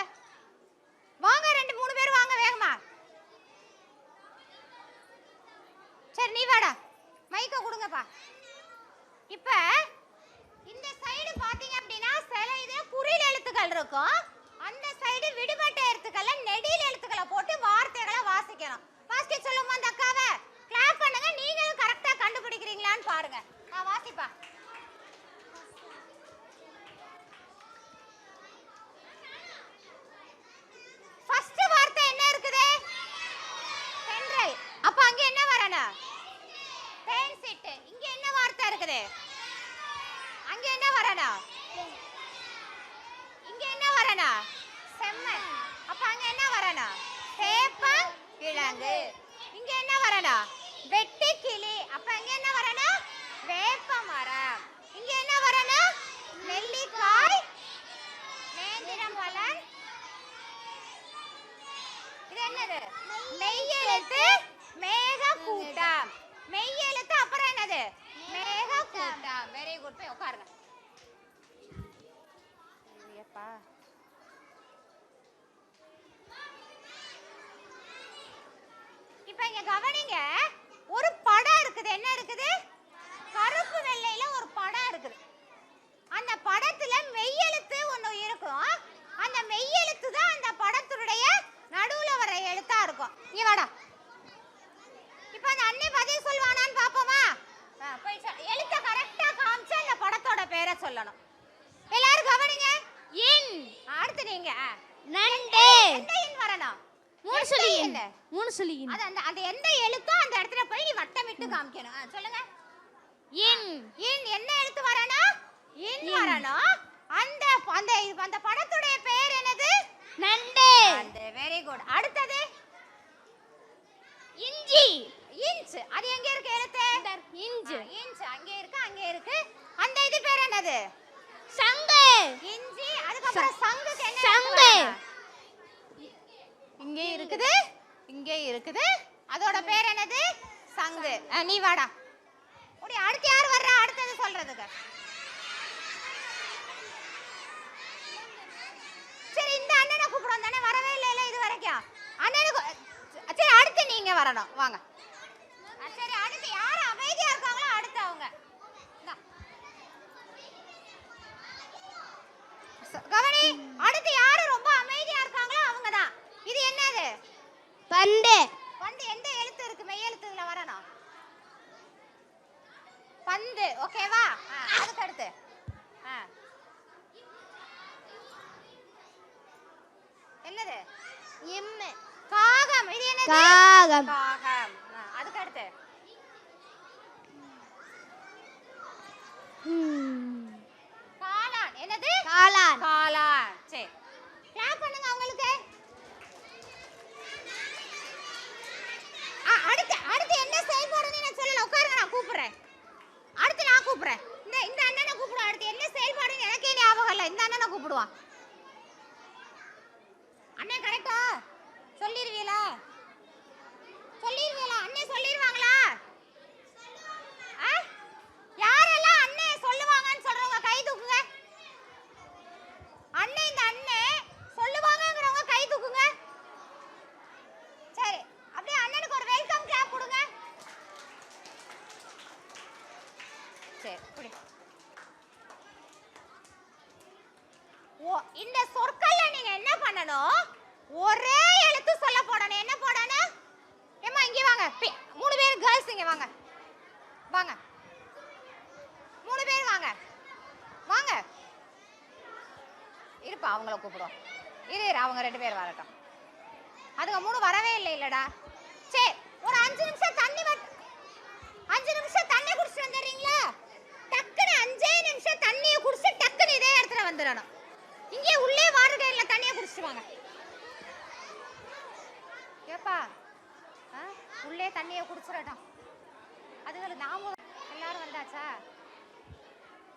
வாங்க 2-3 பேர் வாங்க வேகமா. சரி நீ வாடா. மைக்க கொடுங்கப்பா. இப்ப இந்த சைடு பாத்தீங்க அப்படின்னா சில இது குறில் எழுத்துக்கள் இருக்கும். அந்த சைடு விடுபட்ட எழுத்துக்களை நெடில் எழுத்துக்களை போட்டு வார்த்தைகளை வாசிக்கணும். வாசிக்க சொல்லுமா அந்த அக்காவை? கிளாப் பண்ணுங்க. நீங்களும் கரெக்டா கண்டுபிடிக்கிறீங்களான்னு பாருங்க. வாசிப்பா. ஃபர்ஸ்ட் வார்த்தை என்ன இருக்குது? சென்ட்ரல். அப்ப அங்க என்ன வரணும்? பென்சிட். இங்க என்ன வார்த்தை இருக்குது? அங்க என்ன வரணும்? இங்க என்ன வரணும்? செம்மண். அப்ப அங்க என்ன வரணும்? சேப்பங்கிழங்கு. இங்க என்ன வரணும்? வெட்டுக்கிளி. அப்ப இங்க என்ன வரணும்? வேப்ப மரம். இங்க என்ன வரணும்? நெல்லிக்காய், நேந்திரம் பழம். இது என்னது? மெய்யெழுத்து மேக கூட்டம். மெய்யெழுத்து அப்புறம் என்னது? மேக கூட்டம். Very good. போய் உட்காருங்க. ஐயப்பா. இப்ப இங்க கவனிங்க, ஒரு படம் இருக்குது. என்ன இருக்குது? கருப்பு வெள்ளையில ஒரு படம் இருக்குது. அந்த படத்துல மெய்யெழுத்து ஒண்ணு இருக்கும். அந்த மெய்யெழுத்து தான் அந்த படத்துடைய நடுவுல வர எழுத்தா இருக்கும். இங்க வாடா. இப்ப அந்த அண்ணே பதில் சொல்வானான்னு பாப்போமா? போய் எழுத்த கரெக்டா காமிச்சு அந்த படத்தோட பேரை சொல்லணும். எல்லாரும் கவனிங்க. இன். அடுத்து நீங்க நண்டு. எந்த இன் வரணும்? மூணு சொல்லி இன். மூணு சொல்லி இன். அது அந்த எந்த எழுத்தோ அந்த இடத்துல போய் நீ வட்டமிட்டு காமிக்கணும். சொல்லுங்க. இன். இன் என்ன எழுத்து வரணும்? இன் வரணும். அந்த அந்த அந்த படத்துடைய பேர் என்னது? நண்டு. அந்த வெரி குட். அடுத்தது இஞ்சி. இன்ச். அது எங்க இருக்கு எழுத்து? இஞ்சி. இன்ச் அங்க இருக்கு, அங்க இருக்கு. அந்த இது பேர் என்னது? சங்கு. இஞ்சி. அதுக்கு அப்புறம் சங்குக்கு என்ன? சங்கு. இங்க இருக்குது, இங்க இருக்குது. அதோட பேர் என்னது? சங்கு. நீ வாடா. ஓடி. அடுத்து யார் வர்றா அடுத்தது சொல்றதுக்கு? சரி, இந்த அண்ணனை கூப்பிடுவோம் தானே, வரவே இல்லைல இது வரைக்கும். அண்ணனுக்கு சரி, அடுத்து நீங்க வரணும். வாங்க. சரி, அடுத்து யார் அமைதியா இருக்காங்களோ அடுத்து அவங்க. கவனி. அடுத்து யாரு ரொம்ப அமைதியா இருக்காங்களோ அவங்க தான். இது என்னது? பந்து. பந்து எந்த எழுத்து இருக்கு? மெய் எழுத்துல வரணும். பந்து. ஓகேவா? அதுக்கு அடுத்து என்னது? எம்மு. காகம். இது என்னது? காகம். காகம். அதுக்கு அடுத்து காளான். என்னது? காளான். காளான். சரி, கிளாப் பண்ணுங்க அவங்களுக்கு. அடுத்து அடுத்து என்ன செயல்பாடுன்னு நான் சொல்லல. உட்காருங்க, நான் கூப்பிடுறேன். அடுத்து நான் கூப்பிடுறேன். இந்த அண்ணனை கூப்பிடுவோம். அடுத்து என்ன செயல்பாடுன்னு எனக்கே ஞாபகம் இல்லை. இந்த அண்ணனை கூப்பிடுவான். அண்ணே கரெக்டா சொல்லிருவீங்களா? சொல்லிருவீங்களா? அண்ணே சொல்லிருவாங்களா? யாரெல்லாம் அண்ணே சொல்லுவாங்கன்னு சொல்றவங்க கை தூக்குங்க. அண்ணே இந்த அண்ணே சொல்லுவாங்கங்கறவங்க கை தூக்குங்க. சரி, அப்படியே அண்ணனுக்கு ஒரு வெல்கம் கிளாப் கொடுங்க. சரி, புடி. இந்த சொற்கள்ல நீங்க என்ன பண்ணணும்? ஒரே எழுத்து சொல்ல போடணும். என்ன போடணும்? ஏம்மா இங்க வாங்க. 3 பேர் கேர்ள்ஸ் இங்க வாங்க. வாங்க. 3 பேர் வாங்க. வாங்க. இருப்பா, அவங்கள கூப்பிடுவோம். இரு அவங்க 2 பேர் வரட்டும். அதுங்க 3 வரவே இல்லை இல்லடா. சரி, ஒரு 5 நிமிஷம் தண்ணி 5 நிமிஷம் தண்ணி குடிச்சிட்டு வந்துடுறீங்களா? டக்குன்னு 5 நிமிஷம் தண்ணியை குடிச்சு டக்குன்னு இதே இடத்துல வந்துடணும். இங்கே உள்ளே வாட்டர் கேன்ல தண்ணியை குடிச்சிட்டு வாங்க. ஏப்பா, உள்ளே தண்ணியை குடிச்சிடட்டும். அதுங்களுக்கு நாம எல்லாரும் வந்தாச்சா?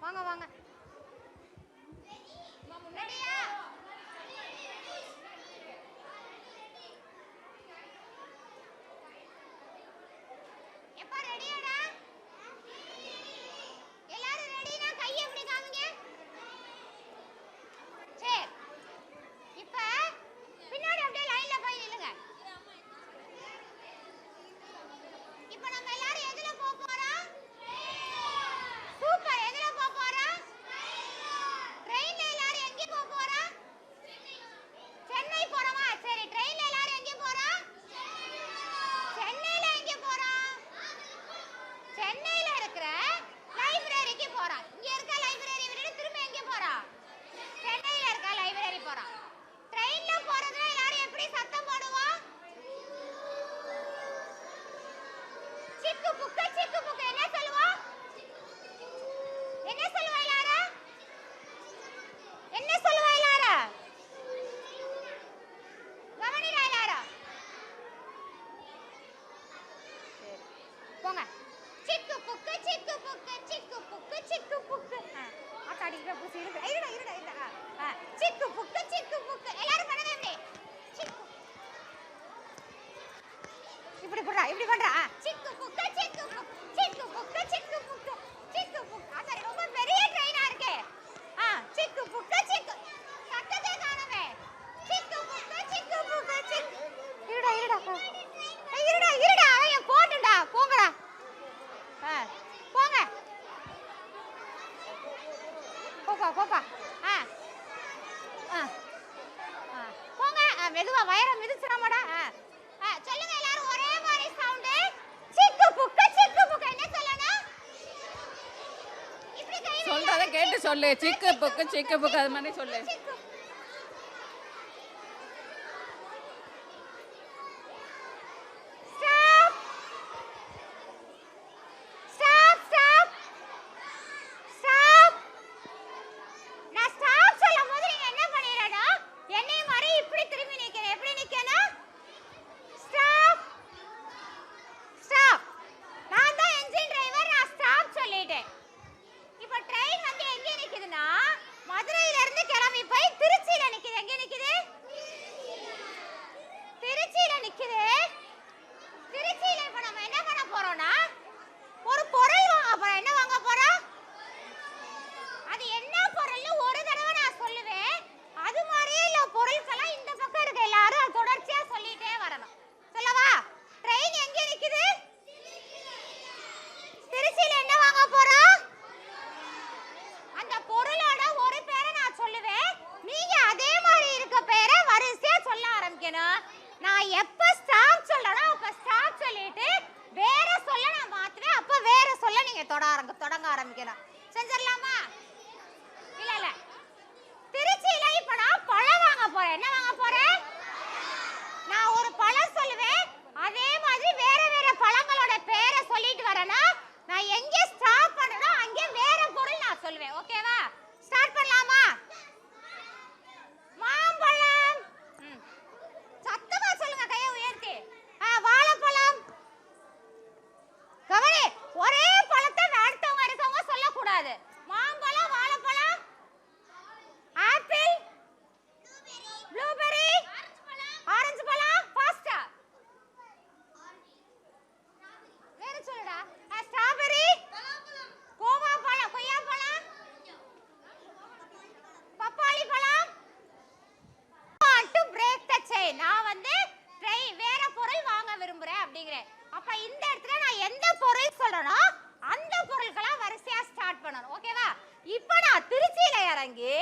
வாங்க வாங்க. ரெடியா? எப்பா ரெடியாடா? எல்லாரும் ரெடினா கையை எப்படி காமிங்க. சரி, இப்ப பின்னாடி அப்படியே லைன்ல போய் நில்லுங்க. இப்ப நம்ம எல்லாரும் எதுல போறோம்? சூப்பர். எதுல போறோம்? சிக்கு புக்கு சிக்கு புக்கு சிக்கு புக்கு சிக்கு புக்கு ஆட்டாடி புசி இருடா இருடா இருடா இருடா சிக்கு புக்கு சிக்கு புக்கு எல்லாரும் பண்ணுங்க இப்படி இப்படி பண்றா சிக்கு புக்கு சிக்கு புக்கு சிக்கு புக்கு சிக்கு புக்கு சிக்கு புக்கு ஆட்டாடி ரொம்ப பெரிய ட்ரெயினா இருக்கே சிக்கு புக்கு சிக்கு சத்தத்தை காணுமே சிக்கு புக்கு சிக்கு புக்கு சிக்கு இருடா இருடா இருடா இருடா அவன் போட்டுடா போங்கடா போங்க போப்பா போப்பா போங்க மெதுவா வயர மிதிச்சிராமடா சொல்லுங்க எல்லாரும் ஒரே மாதிரி சவுண்ட் சிக்கு புக்கு என்ன சொல்லணும் இப்படி கை சொல்றத கேட்டு சொல்லு. சிக்கு புக்கு அது மாதிரி சொல்லு. நான் எப்ப ஸ்டாப் சொல்றேனோ அப்ப ஸ்டாப் சொல்லிட்டு வேற சொல்ல நான் மாத்துவேன். அப்ப வேற சொல்ல நீங்க தொடங்க ஆரம்பிக்கணும். செஞ்சிரலாமா? இல்ல இல்ல. திருச்சியில இப்ப நான் பழம் வாங்க போறேன். என்ன வாங்க போறேன்? நான் ஒரு பழம் சொல்லுவேன். அதே மாதிரி வேற வேற பழங்களோட பேரை சொல்லிட்டு வரேனா நான் எங்க ஸ்டாப் பண்ணனோ அங்க வேற பொருள் நான் சொல்லுவேன். ஓகேவா? ஸ்டார்ட் பண்ணலாமா? மாம்பழம். சத்தமா சொல்லுங்க, கையை உயர்த்தி. வாழைப்பழம். கவனி, ஒரே பழத்தை அடுத்தவங்க இருக்கவங்க சொல்லக்கூடாது. மாம்பழம், வாழைப்பழம், ஆப்பிள், ப்ளூபெர்ரி, ஆரஞ்சு பழம். ஃபாஸ்டா வேற சொல்லுடா. ஸ்ட்ராபெர்ரி, கோவா பழம், கொய்யா பழம், பப்பாளி பழம். To break the chain. நான் வந்து வேற பொருள் வாங்க விரும்புறேன் அப்படிங்கறேன். அப்ப இந்த இடத்துல நான் எந்த பொருள் சொல்றேனோ அந்த பொருட்கள வரிசையா ஸ்டார்ட் பண்ணனும். ஓகேவா? இப்போ நான் திருச்சியில இறங்கி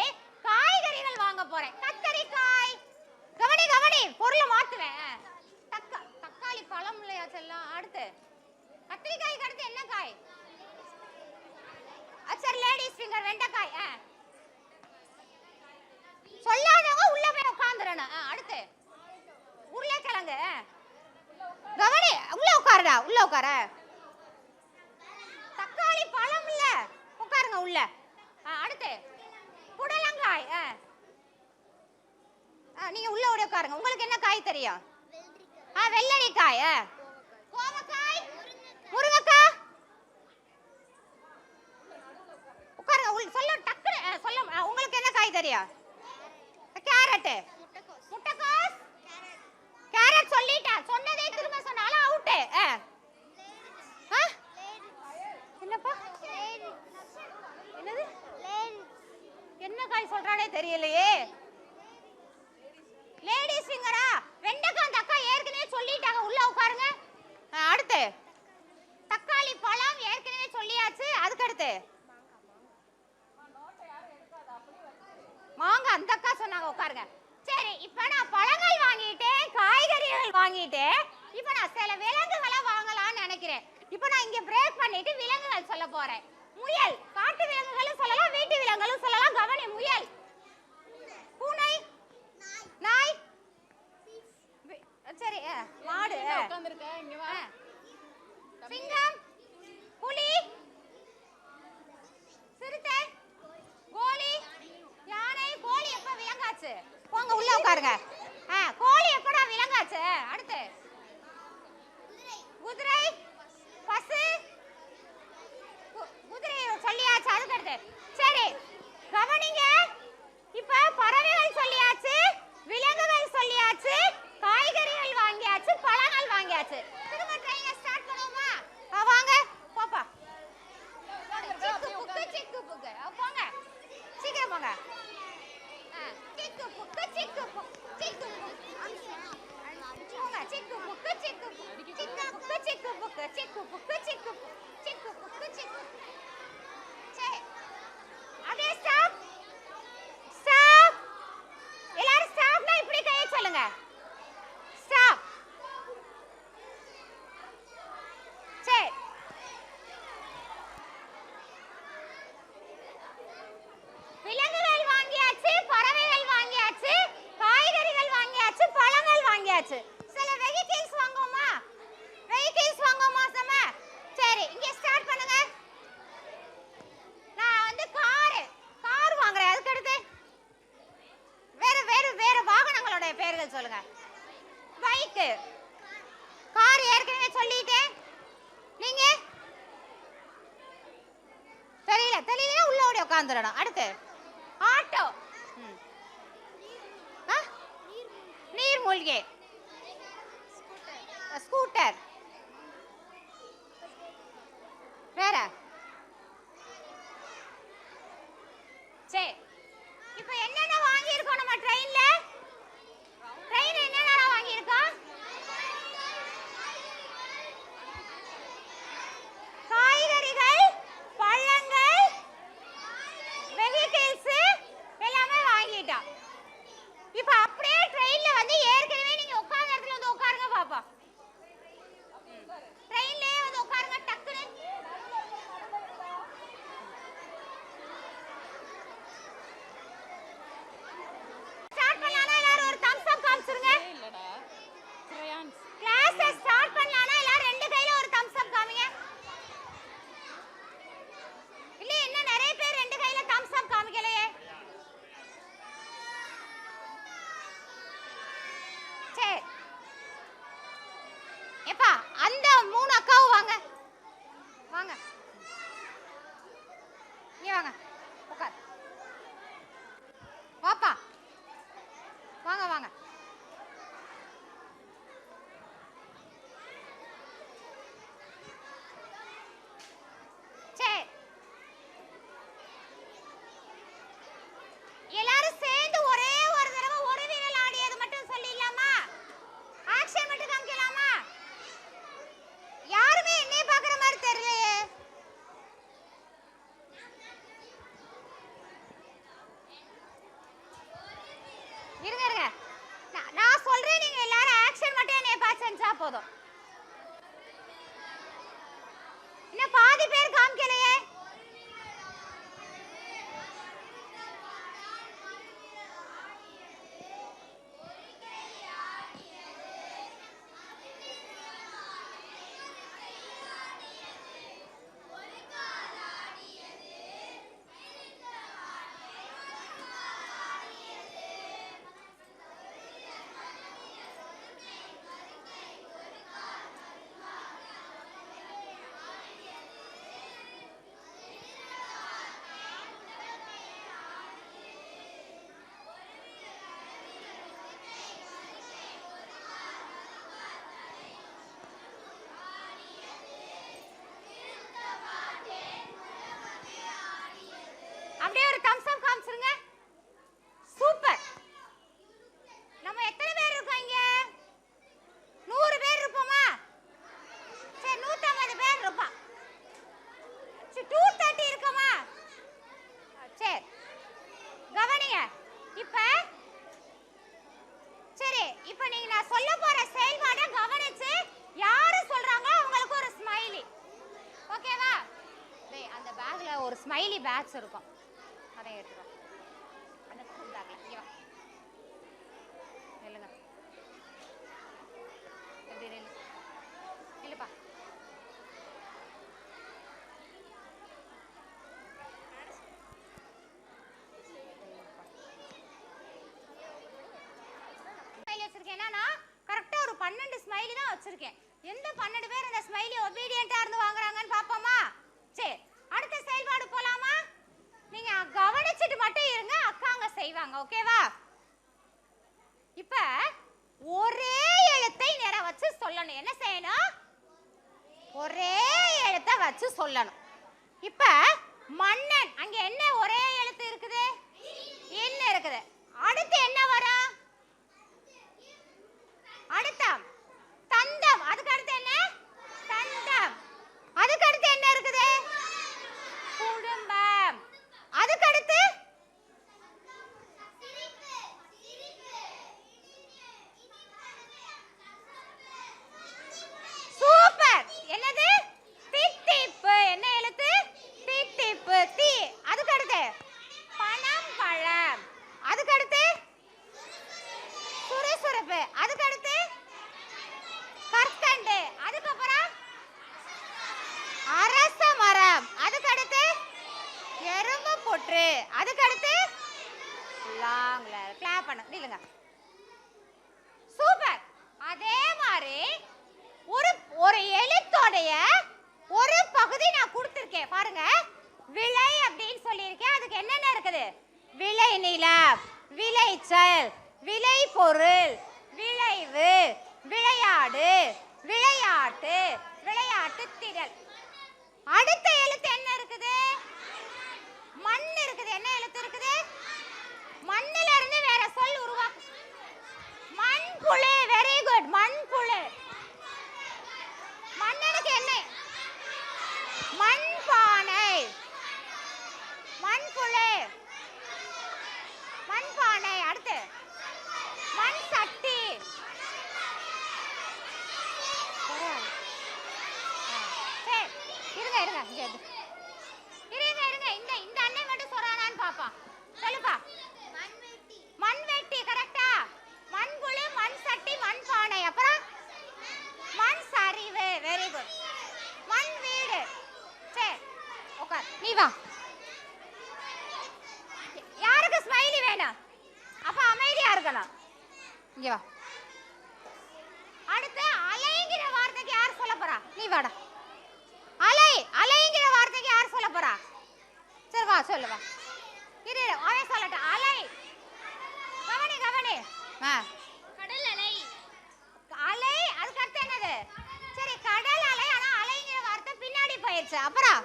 காய்கறிகள் வாங்க போறேன். கத்தரிக்காய். கவனி கவனி, பொருளை மாத்துவேன். தக்காளி பழம் இல்லையா செல்லம்? அடுத்து கத்திரிக்காய்க்கு அடுத்து என்ன காய்? சரி, லேடிஸ் ஃபிங்கர், வெண்டைக்காய். சொல்லாதவங்க உள்ள போய் உட்கார்ந்துறணும். அடுத்து உருளைக்கிழங்கு. கவனி, உள்ள உட்காருடா, உள்ள உட்கார. தக்காளி பழம் இல்ல, உட்காருங்க உள்ள. அடுத்து புடலங்காய். நீங்க உள்ள ஓடி உட்காருங்க. உங்களுக்கு என்ன காய் தெரியும்? வெள்ளரிக்காய். கோவக்காய், முருங்கைக்காய். உட்காருங்க. சொல்ல டக்கு சொல்ல. உங்களுக்கு என்ன காய் தெரியும்? கேரட், முட்டைக்கோஸ். கேரட் சொல்லிட்டா, சொன்னதே திரும்ப சொன்னாலும் அவுட். என்னப்பா? என்னது? என்ன காய் சொல்றானே தெரியலையே. லேடிஸ் ஃபிங்கரா? வெண்டைக்காய். அந்த அக்கா ஏற்கனவே சொல்லிட்டாங்க, உள்ள உட்காருங்க. அடுத்து தக்காளி பழம் ஏற்கனவே சொல்லியாச்சு. அதுக்கு அடுத்து மாங்காய். அந்த அக்கா சொன்னாங்க, உட்காருங்க. சரி, இப்போ நான் பழங்கள் வாங்கிட்டேன், காய்கறிகள் வாங்கிட்டேன். இப்போ நான் சில விலங்குகளை வாங்கலாம்னு நினைக்கிறேன். இப்போ நான் இங்க பிரேக் பண்ணிட்டு விலங்குகள் சொல்ல போறேன். முயல். காட்டு விலங்குகளும் சொல்லலாம், வீட்டு விலங்குகளும் சொல்லலாம். கவனி, முயல், பூனை, நாய். சரி, மாடு, உட்கார்ந்திருக்க, இங்க வா. சிங்கம், புலி, சிறுத்தை, கோழி, யானை. கோழி எப்ப விலங்காச்சு? போங்க உள்ள உட்காருங்க. கோழி எப்படா விலங்காச்சு? அடுத்து குதிரை, பசு, தெரியலையா உள்ள ஓடி உட்காந்துடணும். அடுத்து ஆட்டோ, நீர்மூழ்கி, ஸ்கூட்டர், வேற. சரி, இப்போ என்னென்ன வாங்கியிருக்கோம் நம்ம ட்ரெயின்ல? ட்ரெயின் என்னென்ன வாங்கியிருக்கோம்? காய்கறிகள், பழங்கள், வெஹிக்கிள்ஸ் எல்லாமே வாங்கிட்டோம். இப்போ அப்படியே ட்ரெயின்ல வந்து ஏற்கனவே நீங்க உட்கார்ந்த இடத்துல வந்து உட்காருங்க பாப்பா. ட்ரெயின்லயே வந்து உட்காருங்க டக்குனு. ஸ்டார்ட் பண்ணலாம்னா எல்லாரும் ஒரு தம்ஸ் அப் காமிச்சிருங்க. இல்லடா கிரையான்ஸ். கிளாஸ் ஸ்டார்ட் பண்ணலாம்னா எல்லாரும் ரெண்டு கையில ஒரு தம்ஸ் அப் காமிங்க. இல்ல இன்னும் நிறைய பேர் ரெண்டு கையில தம்ஸ் அப் காமிக்கலையே. சரி எப்பா அந்த மூணு அக்காவும் வாங்க வாங்க நீ வாங்க உட்கார் வாப்பா வாங்க வாங்க. சரி எல்லாரும் சேர்ந்து ஒரே ஒரு தடவை ஒரு விரல் ஆடியது மட்டும் சொல்லிடலாமா? ஆக்ஷன் மட்டும் காமிக்கலாமா? யாருமே என்னைய பார்க்குற மாதிரி தெரியலையே. இருங்க இருங்க நான் சொல்றேன், நீங்க எல்லாரும் ஆக்ஷன் மட்டும் என்னைய பார்த்து செஞ்சா போதும். இன்னும் பாதி பேர் காமிக்கலையே. அப்படியே ஒரு தம்ஸ் அப் காமிச்சிருங்க. சூப்பர். நம்ம எத்தனை பேர் இருக்கோம் இங்க? 100 பேர் இருப்போமா? சரி 150 பேர் இருப்போம். சரி 230 இருக்கோமா? சரி கவனிங்க. சரி இப்போ நீங்க நான் சொல்ல போற செயல்பாடை கவனிச்சு யாரு சொல்றாங்களோ அவங்களுக்கு ஒரு ஸ்மைலி. ஓகேவா? டேய் அந்த பேக்ல ஒரு ஸ்மைலி பேக்ஸ் இருக்கும். அதை எடுத்துக்கோ. அந்த ஸ்கூல் பேக்ல இங்க வா. நில்லுங்க. எப்படி நில்லு. நில்லுப்பா. ஸ்மைலி வச்சிருக்கேன்னா நான் கரெக்டா ஒரு 12 ஸ்மைலி தான் வச்சிருக்கேன். எந்த 12 பேர் இந்த ஸ்மைலி ஒபீடியன்ட்டா இருந்து வாங்குறாங்கன்னு பாப்போமா? சரி அடுத்த செயல்பாடு போலாமா? நீங்க கவனிச்சிட்டு மட்டும் இருங்க, அக்காங்க செய்வாங்க. ஓகேவா? இப்ப ஒரே எழுத்தை நேரா வச்சு சொல்லணும். என்ன செய்யணும்? ஒரே எழுத்தை வச்சு சொல்லணும். இப்ப மன்னன் அங்க என்ன ஒரே எழுத்து இருக்குது? என்ன இருக்குது? அடுத்து என்ன வரும்? அடுத்தம் தந்தம். அதுக்கு அடுத்து என்ன? தந்தம். அதுக்கு அடுத்து என்ன இருக்குது? குடும்பம். அதுக்கு அடுத்து சூப்பர். என்னது? தித்திப்பு. என்ன எழுத்து? தித்திப்பு. தி. அதுக்கு அடுத்து பணம் பழம். அதுக்கு அடுத்து சுறுசுறுப்பு. அதுக்கு அடுத்து கற்கண்டு. அதுக்கு அப்புறம் அரச மரம். அதுக்கு அடுத்து எறும்பு புற்று. அதுக்கு அடுத்து லாங்ல கிளாப் பண்ணு. நில்லுங்க. சூப்பர். அதே மாதிரி ஒரு எழுத்தோடைய ஒரு பகுதி நான் கொடுத்திருக்கேன் பாருங்க. விளை அப்படின்னு சொல்லியிருக்கேன். அதுக்கு என்னென்ன இருக்குது? விளை நிலம், விளைச்சல், விளை பொருள், விளைவு, விளையாடு, விளையாட்டு, விளையாட்டு திறல். அடுத்த எழுத்து என்ன இருக்குது? மண் இருக்குது. என்ன எழுத்து இருக்குது? மண்ணில இருந்து வேற சொல் உருவாக்கு. மண்புழு. Very good. மண்புழு. மண்ணுக்கு என்ன? மண்பானை. மண்புழு, மண்பானை. அடுத்து மண் சட்டி. இருங்க இந்த அண்ணன் மட்டும் சொல்றானான்னு பாப்பா. சொல்லுப்பா. மண்வெட்டி. கரெக்டா? மண்புழு, மண் சட்டி, மண்பானை. அப்புறம் மண் சரிவு. Very good. மண் வீடு. சரி உட்கார். நீ வா. யாருக்கு ஸ்மைலி வேணும்? அப்ப அமைதியா இருக்கணும். இங்க வா. அடுத்து அலைங்கிற வார்த்தைக்கு யார் சொல்ல போறா? நீ வாடா. அலை. அலைங்கிற வார்த்தைக்கு யார் சொல்ல போறா? சரி வா சொல்லு வா. இரு அவன் சொல்லட்டும். அலை. கவனி கவனி. கடல் அலை. அலை. அதுக்கு அர்த்தம் என்னது? சரி கடல் அலை. ஆனா அலைங்கிற வார்த்தை பின்னாடி போயிடுச்சு. அப்புறம்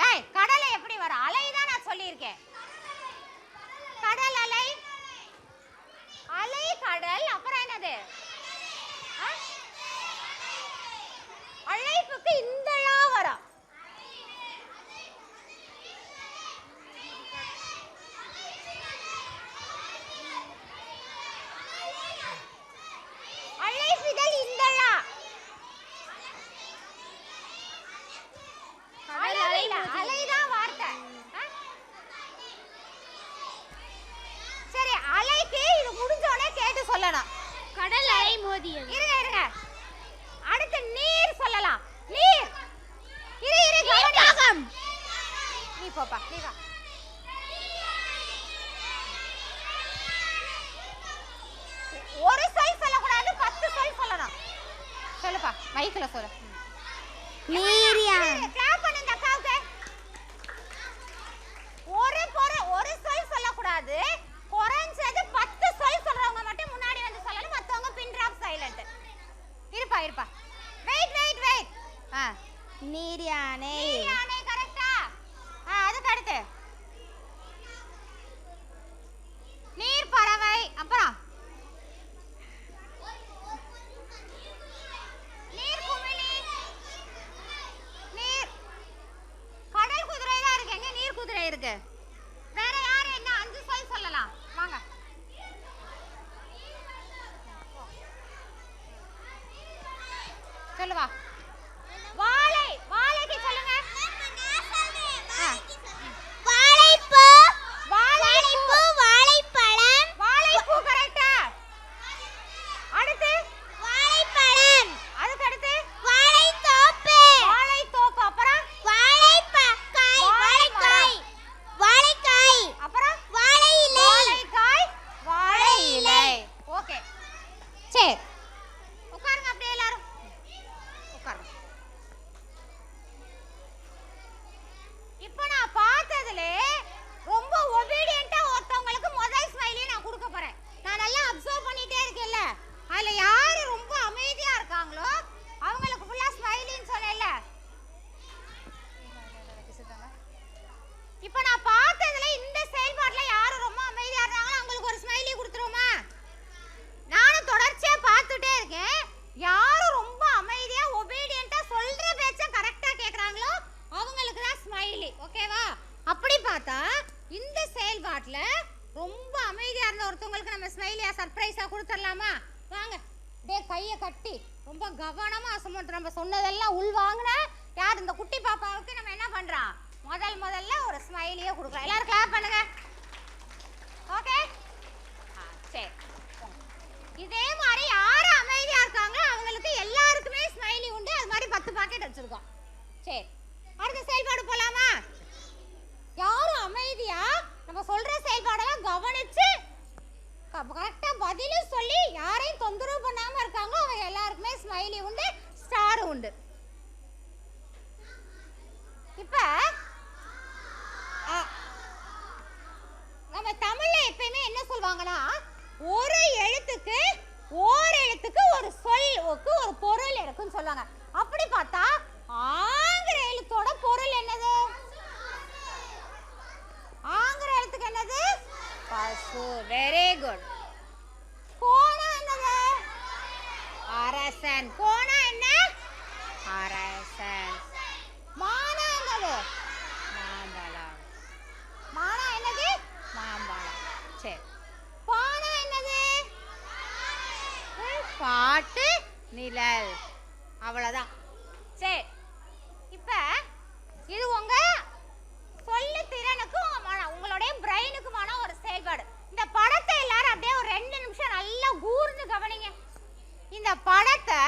ஏய் கடலை எப்படி வரும்? அலை தான் நான் சொல்லியிருக்கேன். கடல் அலை. அலை கடல். அப்புறம் என்னது? அழைப்புக்கு இந்தளா வரும். அழைப்பிதழ் இந்தளா. அலைதான் வார்த்தை. சரி அலைக்கு இது முடிஞ்சோடனே கேட்டு சொல்லணும். கடல் அலை மோதியது. இருங்க அடுத்து நீர் சொல்லலாம். நீர். நீர்க்காகம். நீ போப்பா. நீ வா. ஒரு சொல் சொல்லக்கூடாது, 10 சொல் சொல்லணும். சொல்லுப்பா. மைக்ல சொல்லு. நீரியான். கிளாப் பண்ணு இந்த அக்காவுக்கு. ஒரு சொல் சொல்லக்கூடாது. குறைஞ்சது 10 சொல் சொல்றவங்க மட்டும் முன்னாடி வந்து சொல்லணும். மத்தவங்க பின் டிராப் சைலண்ட். இருப்பா. வெயிட். நீர்யானை. நீர்யானை கரெக்ட்டா? அதுக்கு அடுத்து நீர் பறவை. அப்புறம் நீர் குமிழி. நீர் கடல் குதிரை தான் இருக்கு. எங்க நீர் குதிரை இருக்கு? வேற யார் என்ன 5 சொல் சொல்லலாம்? வாங்க. சொல்லுவா. வாழை. வாழைக்கு சொல்லுங்க. வாழைப்பூ. வாழைப்பூ. வாழைப்பழம். வாழைப்பூ கரெக்ட்டா? அடுத்து வாழைப்பழம். அதுக்கு அடுத்து வாழைத்தோப்பு. வாழைத்தோப்பு. அப்புறம் வாழைக்காய். வாழைக்காய். அப்புறம் வாழை இலை. வாழைக்காய். வாழை இலை. ஓகே சரி உட்காருங்க. அப்படியே எல்லாரும் உட்காருங்க. இப்போ நான் பார்த்ததுல ரொம்ப ஒபீடியன்ட்டா ஒருத்தவங்களுக்கு முதல் ஸ்மைலி நான் கொடுக்க போறேன். நான் நல்லா அப்சர்வ் பண்ணிட்டே இருக்கேன்ல, அதுல யாரு ரொம்ப அமைதியா இருக்காங்களோ அவங்களுக்கு ஃபுல்லா ஸ்மைலின்னு சொன்னேன்ல. இப்போ நான் பார்த்ததுல இந்த செயல்பாட்டுல யாரு ரொம்ப அமைதியா இருக்காங்களோ அவங்களுக்கு ஒரு ஸ்மைலி கொடுத்துருவோமா? நானும் தொடர்ச்சியா பார்த்துட்டே இருக்கேன். யாரு ரொம்ப அமைதியா ஒபீடியன்ட்டா சொல்ற பேச்ச கரெக்ட்டா கேக்குறாங்களோ அவங்களுக்கு தான் ஸ்மைலி. ஓகேவா? அப்படி பார்த்தா இந்த செயல்பாட்டுல ரொம்ப அமைதியா இருந்த ஒருத்தவங்களுக்கு நம்ம ஸ்மைலியா சர்ப்ரைஸா கொடுத்துடலாமா? வாங்க. டேய் கையை கட்டி ரொம்ப கவனமா சுமந்து நம்ம சொன்னதெல்லாம் உள் வாங்கின யார் இந்த குட்டி பாப்பாவுக்கு நம்ம என்ன பண்றோம்? முதல்ல ஒரு ஸ்மைலியை கொடுக்கலாம். எல்லாரும் கிளாப் பண்ணுங்க. ஓகே சரி. இதே மாதிரி யாரு அமைதியா இருக்காங்களோ அவங்களுக்கு எல்லாருக்குமே ஸ்மைலி உண்டு. அது மாதிரி 10 பாக்கெட் வச்சிருக்கோம். சரி அடுத்த செயல்பாடு போலாமா? யாரும் அமைதியா நம்ம சொல்ற செயல்பாடெல்லாம் கவனிச்சு கரெக்டா பதிலும் சொல்லி யாரையும் தொந்தரவு பண்ணாம இருக்காங்க அவங்க எல்லாருக்குமே ஸ்மைலி உண்டு, ஸ்டார் உண்டு. இப்ப அளவுக்கு ஒரு பொருள் இருக்குன்னு சொல்லுவாங்க. அப்படி பார்த்தா ஆங்கில எழுத்தோட பொருள் என்னது? ஆங்கில எழுத்துக்கு என்னது? பசு. Very good. கோனா என்னது? அரசன். கோனா என்ன? அரசன். மானா என்னது? மாம்பழம். மானா என்னது? மாம்பழம். சரி. பானா என்னது? பாட்டு நிழல். அவ்வளவுதான். சரி, இப்ப இது உங்க சொல்லு திறனுக்கு உங்களுடைய பிரெயினுக்குமான ஒரு செயல்பாடு. இந்த படத்தை எல்லாரும் அப்படியே ஒரு 2 நிமிஷம் நல்லா கூர்ந்து கவனிங்க. இந்த படத்தை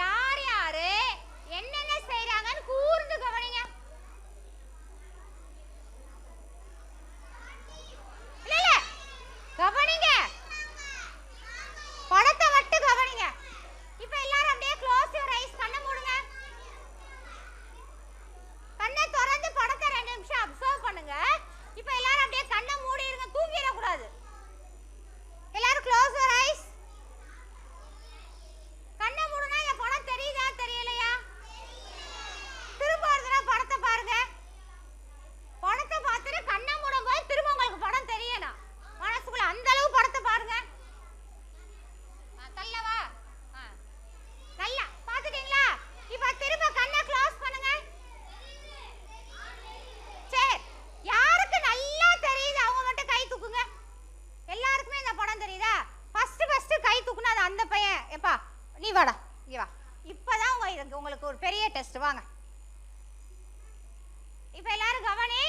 யார் யாரு என்னென்ன செய்றாங்கன்னு கூர்ந்து கவனிங்க. இல்ல கவனிங்க, படத்தை மட்டும் கவனிங்க. இப்ப எல்லாரும் அப்படியே க்ளோஸ் யுவர் ஐஸ், கண்ணை மூடுங்க. கண்ணை திறந்து படத்தை 2 நிமிஷம் அப்சர்வ் பண்ணுங்க. இப்ப எல்லாரும் அப்படியே கண்ணை மூடிடுங்க, தூங்கிட கூடாது. எல்லாரும் க்ளோஸ் யுவர் ஐஸ். கண்ணை மூடுனா இந்த படம் தெரியுதா தெரியலையா? திரும்ப ஒரு தடவை படத்தை பாருங்க. படத்தை பார்த்துட்டு கண்ணை மூடும் போது திரும்ப உங்களுக்கு படம் தெரியணும். மனசுக்குள்ள அந்த அளவு படத்தை பாருங்க. கல்லவா நல்லா பாத்துட்டீங்களா? இப்ப திரும்ப கண்ணை க்ளோஸ் பண்ணுங்க. சரி, யாருக்கு நல்லா தெரியுது அவங்க மட்டும் கை தூக்குங்க. எல்லாருக்குமே இந்த படம் தெரியுதா? ஃபர்ஸ்ட் கை தூக்குனா அது அந்த பையன். எப்பா நீ வாடா, இங்க வா. இப்பதான் உங்களுக்கு ஒரு பெரிய டெஸ்ட். வாங்க. இப்ப எல்லாரும் கவனி.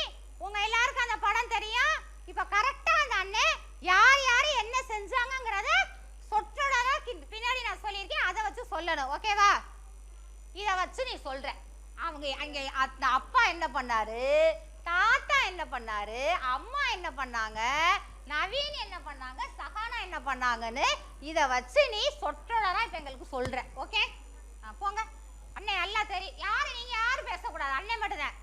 உங்க எல்லாருக்கும் அந்த படம் தெரியும். இப்ப கரெக்டா அந்த அண்ணன் யார் யார் என்ன செஞ்சாங்கங்கறத சொற்றொடரா பின்னாடி நான் சொல்லியிருக்கேன், அதை வச்சு சொல்லணும். ஓகேவா? இத வச்சு நீ சொல்ற. அவங்க அங்க அந்த அப்பா என்ன பண்ணாரு, தாத்தா என்ன பண்ணாரு, அம்மா என்ன பண்ணாங்க, நவீன் என்ன பண்ணாங்க, சஹானா என்ன பண்ணாங்கன்னு இத வச்சு நீ சொற்றொடரா இப்ப எங்களுக்கு சொல்ற. ஓகே, போங்க. அண்ணே நல்லா தெரியும். யாரு நீங்க யாரும் பேசக்கூடாது, அண்ணன் மட்டும்தான்.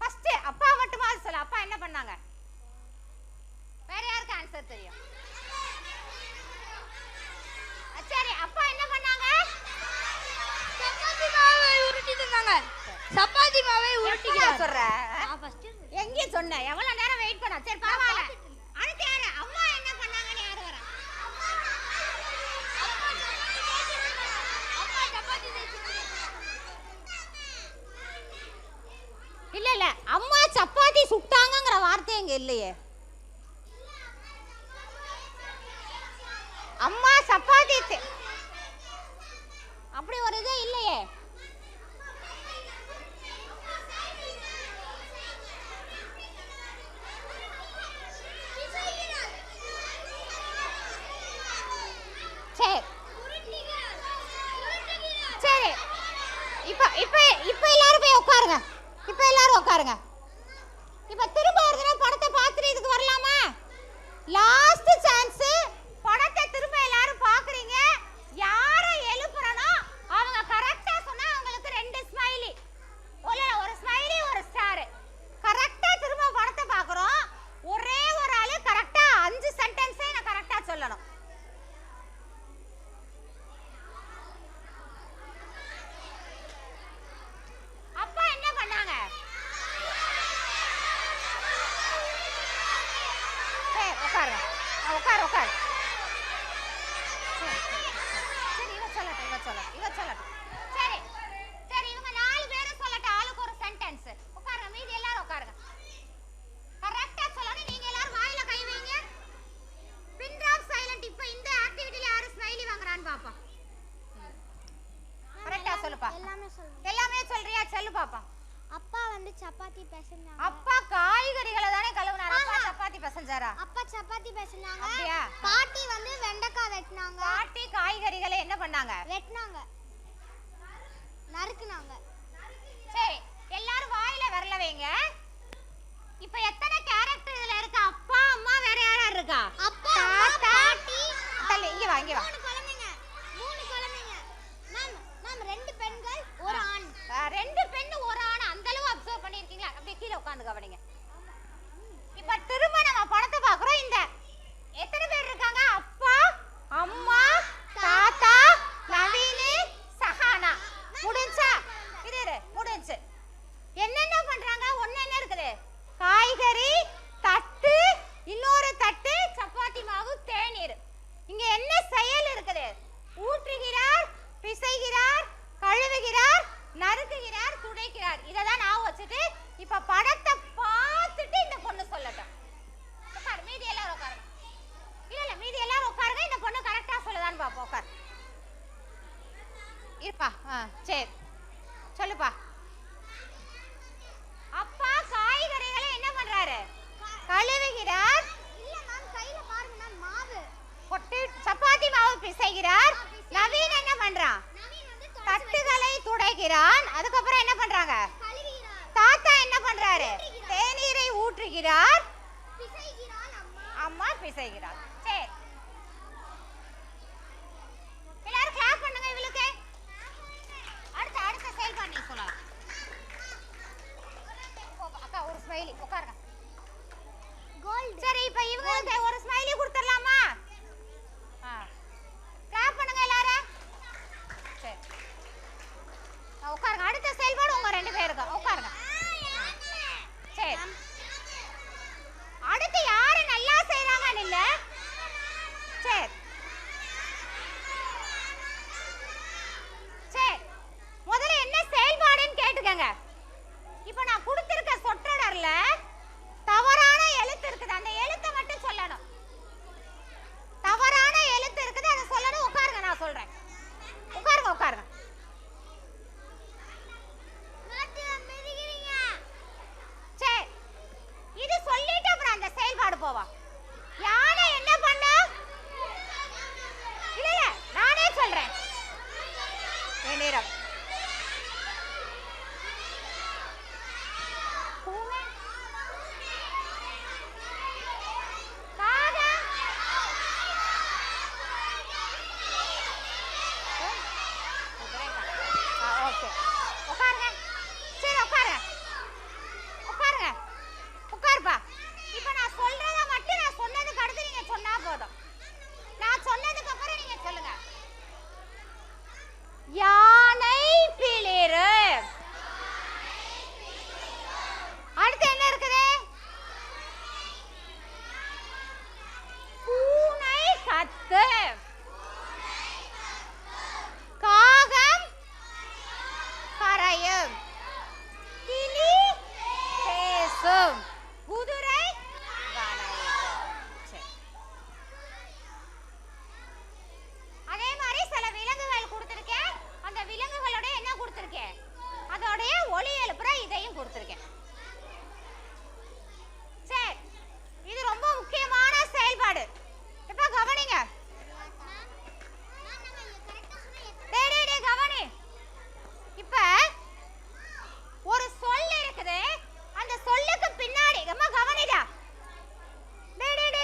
ஃபர்ஸ்ட் அப்பா மட்டுமா சொல்ல. அப்பா என்ன பண்ணாங்க? வேற யாருக்கு ஆன்சர் தெரியும்? சரி, அப்பா என்ன பண்ணாங்க? சப்பாத்தி மாவை உருட்டிட்டாங்க. சப்பாத்தி மாவை உருட்டிக்கிறாங்க. சொல்ற எங்க சொன்ன? எவ்வளவு நேரம் வெயிட் பண்ண? சரி பரவாயில்ல. அடுத்து யாரு? அம்மா என்ன பண்ணாங்கன்னு யாரு வரா? அப்பா சப்பாத்தி தேய்ச்சாங்க. இல்ல அம்மா சப்பாத்தி சுட்டாங்கங்கற வார்த்தை எங்க இல்லையே. அம்மா சப்பாத்தி அப்படி ஒரு இது இல்லையே. சரி, இப்ப எல்லாரும் போய் உட்காருங்க. இப்ப எல்லாரும் உட்காருங்க. இப்ப திரும்ப ஒரு தடவை படத்தை பார்த்துட்டு இதுக்கு வரலாமா? Last chance. படத்தை திரும்ப எல்லாரும் பாக்குறீங்க. யாரை எழுப்புறனோ அவங்க கரெக்டா சொன்னா அவங்களுக்கு 2 ஸ்மைலி, ஒரு ஸ்மைலி ஒரு ஸ்டார். கரெக்டா திரும்ப படத்தை பாக்குறோம். ஒரே ஒரு ஆளு கரெக்டா 5 சென்டென்ஸே நான் கரெக்டா சொல்லணும். அப்பா என்ன பண்ணாங்க? சரி உட்காருங்க. உட்காரு. சரி இவ சொல்லட்டும். சரி இவங்க 4 பேரும் சொல்லட்டும். ஆளுக்கு ஒரு சென்டென்ஸ். உட்காருங்க. மீதி எல்லாரும் உட்காருங்க. கரெக்டா சொல்லணும். நீங்க எல்லாரும் வாயில கை வைங்க. Pin drop silent. இப்போ இந்த ஆக்டிவிட்டில யாரு ஸ்மைலி வாங்குறான்னு பாப்போம். கரெக்டா சொல்லுப்பா. எல்லாமே சொல்றியா? சொல்லு பாப்பா. அப்பா வந்து சப்பாத்தி பிசைஞ்சாங்க. அப்பா காய்கறிகளை தானே கழுவுனாரு. அப்பா சப்பாத்தி பிசைஞ்சாரா? அப்பா சப்பாத்தி பிசைஞ்சாங்க. அப்படியா? பாட்டி வந்து வெண்டைக்காய் வெட்டினாங்க. பாட்டி காய்கறிகளை என்ன பண்ணாங்க? வெட்டினாங்க, நறுக்குனாங்க. சரி, எல்லாரும் வாயில விரல வைங்க. இப்போ எத்தனை கேரக்டர் இதுல இருக்கு? அப்பா, அம்மா, வேற யார் இருக்கா? அப்பா, பாட்டி, தள்ளி இங்க வா. 3 குழந்தைங்க. மேம் 2 பெண்கள், 1 ஆண். 2 பெண் 1 ஆண். அந்த அளவு அப்சர்வ் பண்ணிருக்கீங்களா? அப்படியே கீழே உட்கார்ந்து கவனிங்க. இப்ப திரும்ப நம்ம படத்தை பார்க்கறோம். இந்த எத்தனை பேர் இருப்பா. சரி சொல்லுப்பா. அப்பா காய்கறிகளை என்ன பண்றாரு? கழுவுகிறார். இல்ல மேம், கையில பாருங்க மேம், மாவு. சப்பாத்தி மாவு பிசைகிறார். நவீன் என்ன பண்றான்? தட்டுகளை துடைக்கிறான். அதுக்கப்புறம் என்ன பண்றாங்க? தாத்தா என்ன பண்றாரு? தேநீரை ஊற்றுகிறார். அம்மா பிசைகிறார். சரி, எல்லாரும் கிளாப் பண்ணுங்க இவளுக்கு. அடுத்த செயல்பாடு நீ சொல்லலாம். அக்கா ஒரு ஸ்மைலி உட்காருங்க. சரி, இப்ப இவங்களுக்கு ஒரு ஸ்மைலி கொடுத்துடலாமா? கிளாப் பண்ணுங்க எல்லாரும். சரி, உட்காருங்க. அடுத்த செயல்பாடு உங்க 2 பேருக்கு. உட்காருங்க. சரி, அடுத்து யாரு நல்லா செய்றாங்கன்னு இல்ல. சரி சரி, முதல்ல என்ன செயல்பாடுன்னு கேட்டுக்கங்க. இப்போ நான் கொடுத்திருக்க சொற்றொடர்ல தவறான எழுத்து இருக்குது. அந்த எழுத்தை மட்டும் சொல்லணும். தவறான எழுத்து இருக்குது, அதை சொல்லணும். உட்காருங்க, நான் சொல்றேன். உட்காருங்க உட்காருங்க. சரி, இது சொல்லிட்டு அப்புறம் அந்த செயல்பாடு போவா. யானை என்ன பண்ண? இல்ல இல்ல, நானே சொல்றேன். நேரம் உட்காருங்க. சரி உட்காருங்க உட்காருங்க உட்காருப்பா. இப்ப நான் சொல்றத மட்டும் நான் சொன்னதுக்கு அடுத்து நீங்க சொன்னா போதும். நான் சொன்னதுக்கு அப்புறம் நீங்க சொல்லுங்க. யானை பிளிரு. அடுத்து என்ன இருக்குது? பூனை கத்து. காகம் கரையும். கிளி பேசும். குதிரை அதே மாதிரி சில விலங்குகள் கொடுத்திருக்கேன். அந்த விலங்குகளோட என்ன கொடுத்திருக்கேன்? அதோடைய ஒலி எழுப்புற இதையும் கொடுத்திருக்கேன். சரி, இது ரொம்ப முக்கியமான செயல்பாடு. இப்ப கவனிங்க. கவனி. இப்ப ஒரு சொல் இருக்குது. அந்த சொல்லுக்கு பின்னாடி அம்மா கவனிடா.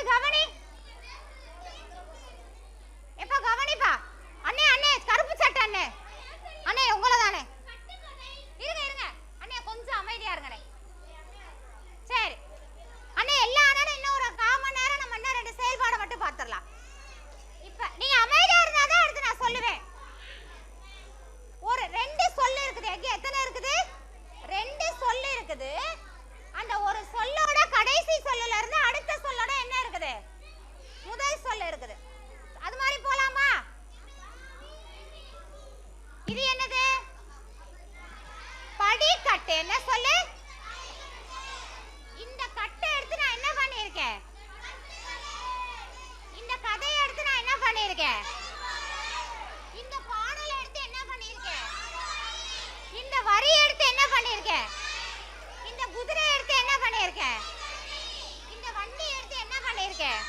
கவனி. எப்ப கவனிப்பா. அண்ணே அண்ணே கருப்பு சட்டை அண்ணே. அண்ணே உங்களை தானே. இருங்க இருங்க அண்ணே, கொஞ்சம் அமைதியா இருங்கண்ணே. சரி அண்ணே, எல்லா அண்ணனும் இன்னும் ஒரு 1/4 மணி நேரம் நம்ம இன்னும் 2 செயல்பாடை மட்டும் பார்த்துடலாம். இப்ப நீங்க அமைதியா இருந்தாதான் அடுத்து நான் சொல்லுவேன். ஒரு 2 சொல் இருக்குது. எங்க எத்தனை இருக்குது? 2 சொல் இருக்குது. அந்த ஒரு சொல்லோட கடைசி சொல்லுல இருந்து அடுத்த சொல்லோட என்ன இருக்குது? முதல் சொல் இருக்குது. அது மாதிரி போலாமா? இது என்னது? படிக்கட்டு. என்ன சொல்லு? இந்த கட்டை எடுத்து நான் என்ன பண்ணிருக்கேன்? இந்த கதையை எடுத்து நான் என்ன பண்ணிருக்கேன்? இந்த பாடலை எடுத்து என்ன பண்ணிருக்கேன்? இந்த வரி எடுத்து என்ன பண்ணிருக்கேன்? இந்த குதிரை எடுத்து என்ன பண்ணிருக்கேன்? இந்த வண்டி எடுத்து என்ன பண்ணிருக்கேன்?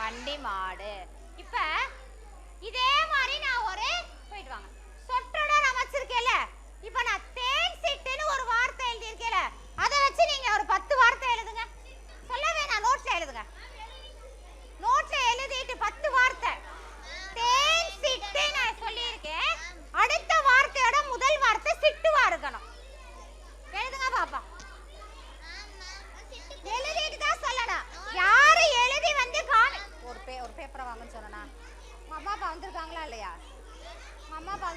வண்டி மாடு. இப்ப இதே மாதிரி நான் ஒரு போயிட்டு வாங்க சொற்றொடர் அமைச்சிருக்கேல. இப்ப நான் தேன் சிட்டுன்னு ஒரு வார்த்தை எழுதி இருக்கேல, அதை வச்சு நீங்க ஒரு 10 வார்த்தை எழுதுங்க. சொல்லவே நான் நோட்ல எழுதுங்க. நோட்ல எழுதிட்டு 10 வார்த்தை தேன் சிட்டு நான் சொல்லியிருக்கேன். அடுத்த வார்த்தையோட முதல் வார்த்தை சிட்டுவா இருக்கணும். எழுதுங்க பாப்பா. எழுதிட்டு தான் சொல்லணும். யாரு எழுதி வந்து ஒரு பேப்பரை வாங்கன்னு சொன்னா உங்க அம்மா அப்பா வந்திருக்காங்களா இல்லையா? உங்க அம்மா அப்பா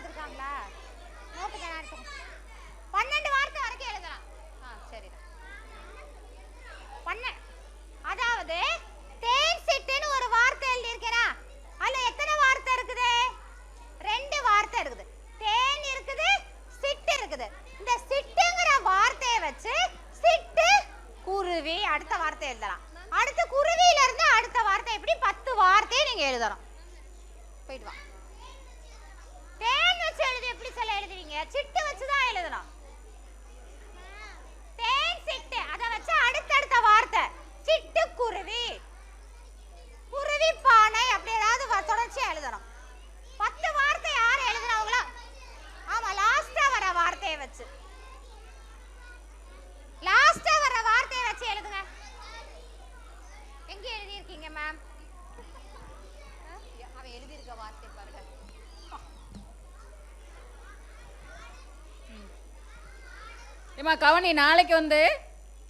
ஏம்மா கவனி, நாளைக்கு வந்து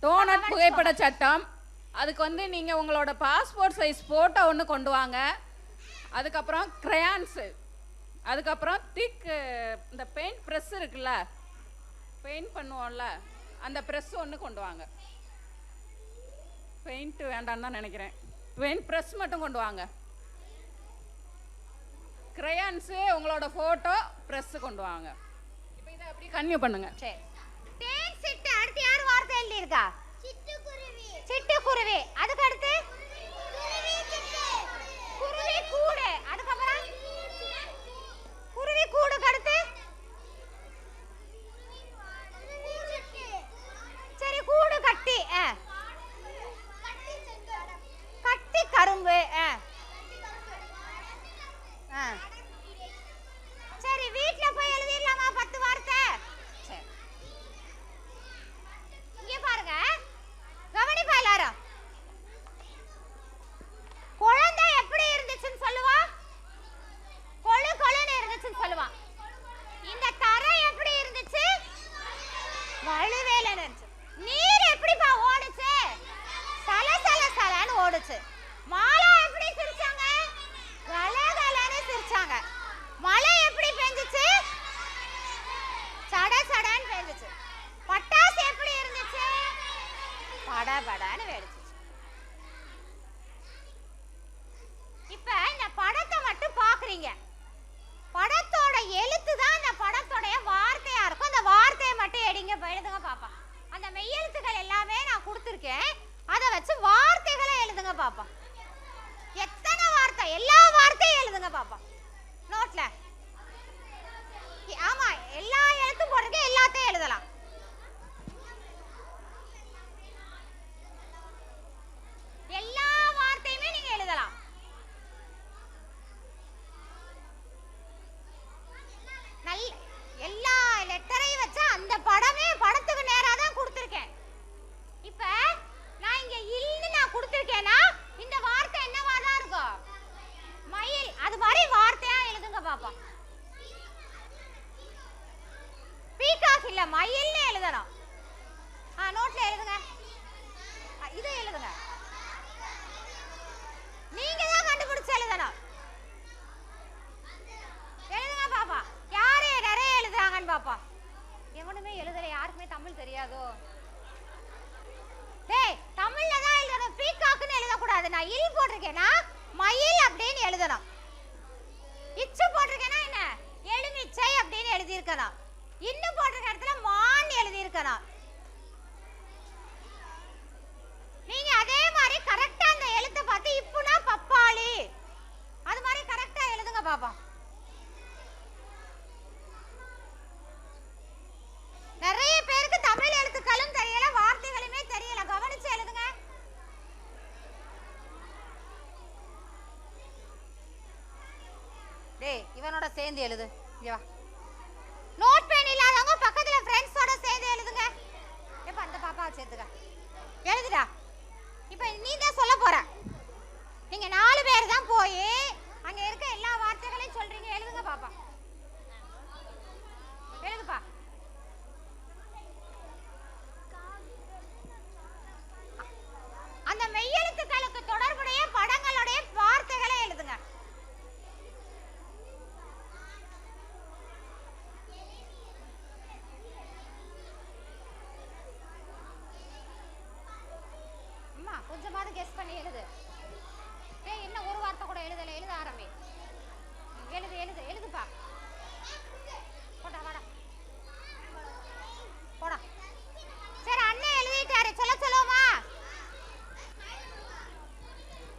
டோனட் புகைப்பட சட்டம், அதுக்கு வந்து நீங்கள் உங்களோட பாஸ்போர்ட் சைஸ் ஃபோட்டோ ஒன்று கொண்டு வாங்க. அதுக்கப்புறம் க்ரையான்ஸு, அதுக்கப்புறம் திக் இந்த பெயிண்ட் ப்ரெஸ் இருக்குல்ல, பெயிண்ட் பண்ணுவோம்ல, அந்த ப்ரெஸ் ஒன்று கொண்டு வாங்க. பெயிண்ட் வேண்டான்னு தான் நினைக்கிறேன், பெயிண்ட் ப்ரெஸ் மட்டும் கொண்டு வாங்க. க்ரையான்ஸு, உங்களோட ஃபோட்டோ, ப்ரெஸ்ஸு கொண்டு வாங்க. இப்போ இதை அப்படி கன்டினியூ பண்ணுங்க. சரி. தேன் சிட்டு, அடுத்து யார் வார்த்தை எழுதியிருக்கா? சிட்டுக்குருவி. சிட்டுக்குருவி. அதுக்கு அடுத்து குருவி சிட்டு. குருவி கூடு. அதுக்கப்புறம் குருவி கூடுக்கு அடுத்து சரி கூடு கட்டி. கட்டி கரும்பு. சரி வீட்ல போய் எழுதிடலாமா 10 வார்த்தை? சரி இங்க பாருங்க, கவனிப்பா எல்லாரும். குழந்தை எப்படி இருந்துச்சுன்னு சொல்லுவா? கொழு கொழுன்னு இருந்துச்சுன்னு சொல்லுவா. இந்த தரை எப்படி இருந்துச்சு? வழுவேல இருந்துச்சு. நீர் எப்படிப்பா ஓடுச்சு? சல சல சலன்னு ஓடுச்சு. மாலா எப்படி சிரிச்சாங்க? கலகலன்னு சிரிச்சாங்க. மழை எப்படி பெஞ்சுச்சு? சட சடன்னு பெஞ்சுச்சு. பட்டாசு எப்படி இருந்துச்சு? படபடன்னு வெடிச்சுச்சு. இப்ப இந்த படத்தை மட்டும் பாக்குறீங்க. படத்தோட எழுத்து தான் இந்த படத்தோட வார்த்தையா இருக்கும். அந்த வார்த்தையை மட்டும் எடுங்க, எழுதுங்க பாப்பா. அந்த மெய்யெழுத்துக்கள் எல்லாமே நான் கொடுத்துருக்கேன், அதை வச்சு வார்த்தைகளை எழுதுங்க பாப்பா. எத்தனை வார்த்தை? எல்லா வார்த்தையும் எழுதுங்க பாப்பா நோட்ல. ஆமா, எல்லா எழுத்தும் போட்டிருக்கேன், எல்லாத்தையும் எழுதலாம். எல்லா வார்த்தையுமே நீங்க எழுதலாம். எல்லா லெட்டரையும் வச்சா அந்த படமே படத்துக்கு நேரா தான் கொடுத்திருக்கேன். இப்ப நான் இங்க இல்லன்னு நான் கொடுத்திருக்கேனா இந்த வார்த்தை என்னவா தான் இருக்கும்? மயில். அது மாதிரி வார்த்தையா எழுதுங்க பாப்பா. பீகாக் இல்ல, மயில்னு எழுதணும். நோட்ல எழுதுங்க. இது எழுதுங்க. நீங்க தான் கண்டுபிடிச்சு எழுதணும். எழுதுங்க பாப்பா. யாரு நிறைய எழுதுறாங்கன்னு பாப்பா. எவனுமே எழுதல, யாருக்குமே தமிழ் தெரியாதோ? டேய், தமிழ்ல தான் எழுதணும், பீகாக்னு எழுதக்கூடாது. நான் இல் போட்டிருக்கேனா மயில் அப்படின்னு எழுதணும். இச்சு போட்டிருக்கேனா என்ன எலுமிச்சை அப்படின்னு எழுதியிருக்கணும். இன்னும் போட்டிருக்க இடத்துல மான் எழுதியிருக்கணும். நீங்க அதே மாதிரி கரெக்டா அந்த எழுத்தை பார்த்து இப்புனா பப்பாளி அது மாதிரி கரெக்டா எழுதுங்க பாப்பா. நிறைய பேருக்கு தமிழ் எழுத்துக்களும் தெரியல, வார்த்தைகளுமே தெரியல. கவனிச்சு எழுதுங்க. டேய், இவனோட சேர்ந்து எழுது. இங்க வா. நோட் பென் இல்லாதவங்க பக்கத்துல ஃப்ரெண்ட்ஸோட சேர்ந்து எழுதுங்க. எப்ப அந்த பாப்பாவை சேர்த்துக்க. எழுதுடா. இப்போ நீ தான் சொல்ல போற. நீங்க 4 பேர் தான் போய் அங்க இருக்க எல்லா வார்த்தைகளையும் சொல்றீங்க. எழுதுங்க பாப்பா. எழுதுப்பா. அந்த மெய்யெழுத்துக்களுக்கு தொடர்புடைய படங்களுடைய வார்த்தைகளை எழுதுங்க. அம்மா கொஞ்சமாவது கெஸ் பண்ணி எழுது. ஏய், இன்னும் ஒரு வார்த்தை கூட எழுதல. எழுத ஆரம்பி. எழுது எழுது எழுதுப்பா. போடா வாடா போடா. சரி, அண்ணே எழுதிட்டாரு. சொல்ல சொல்லுவோமா?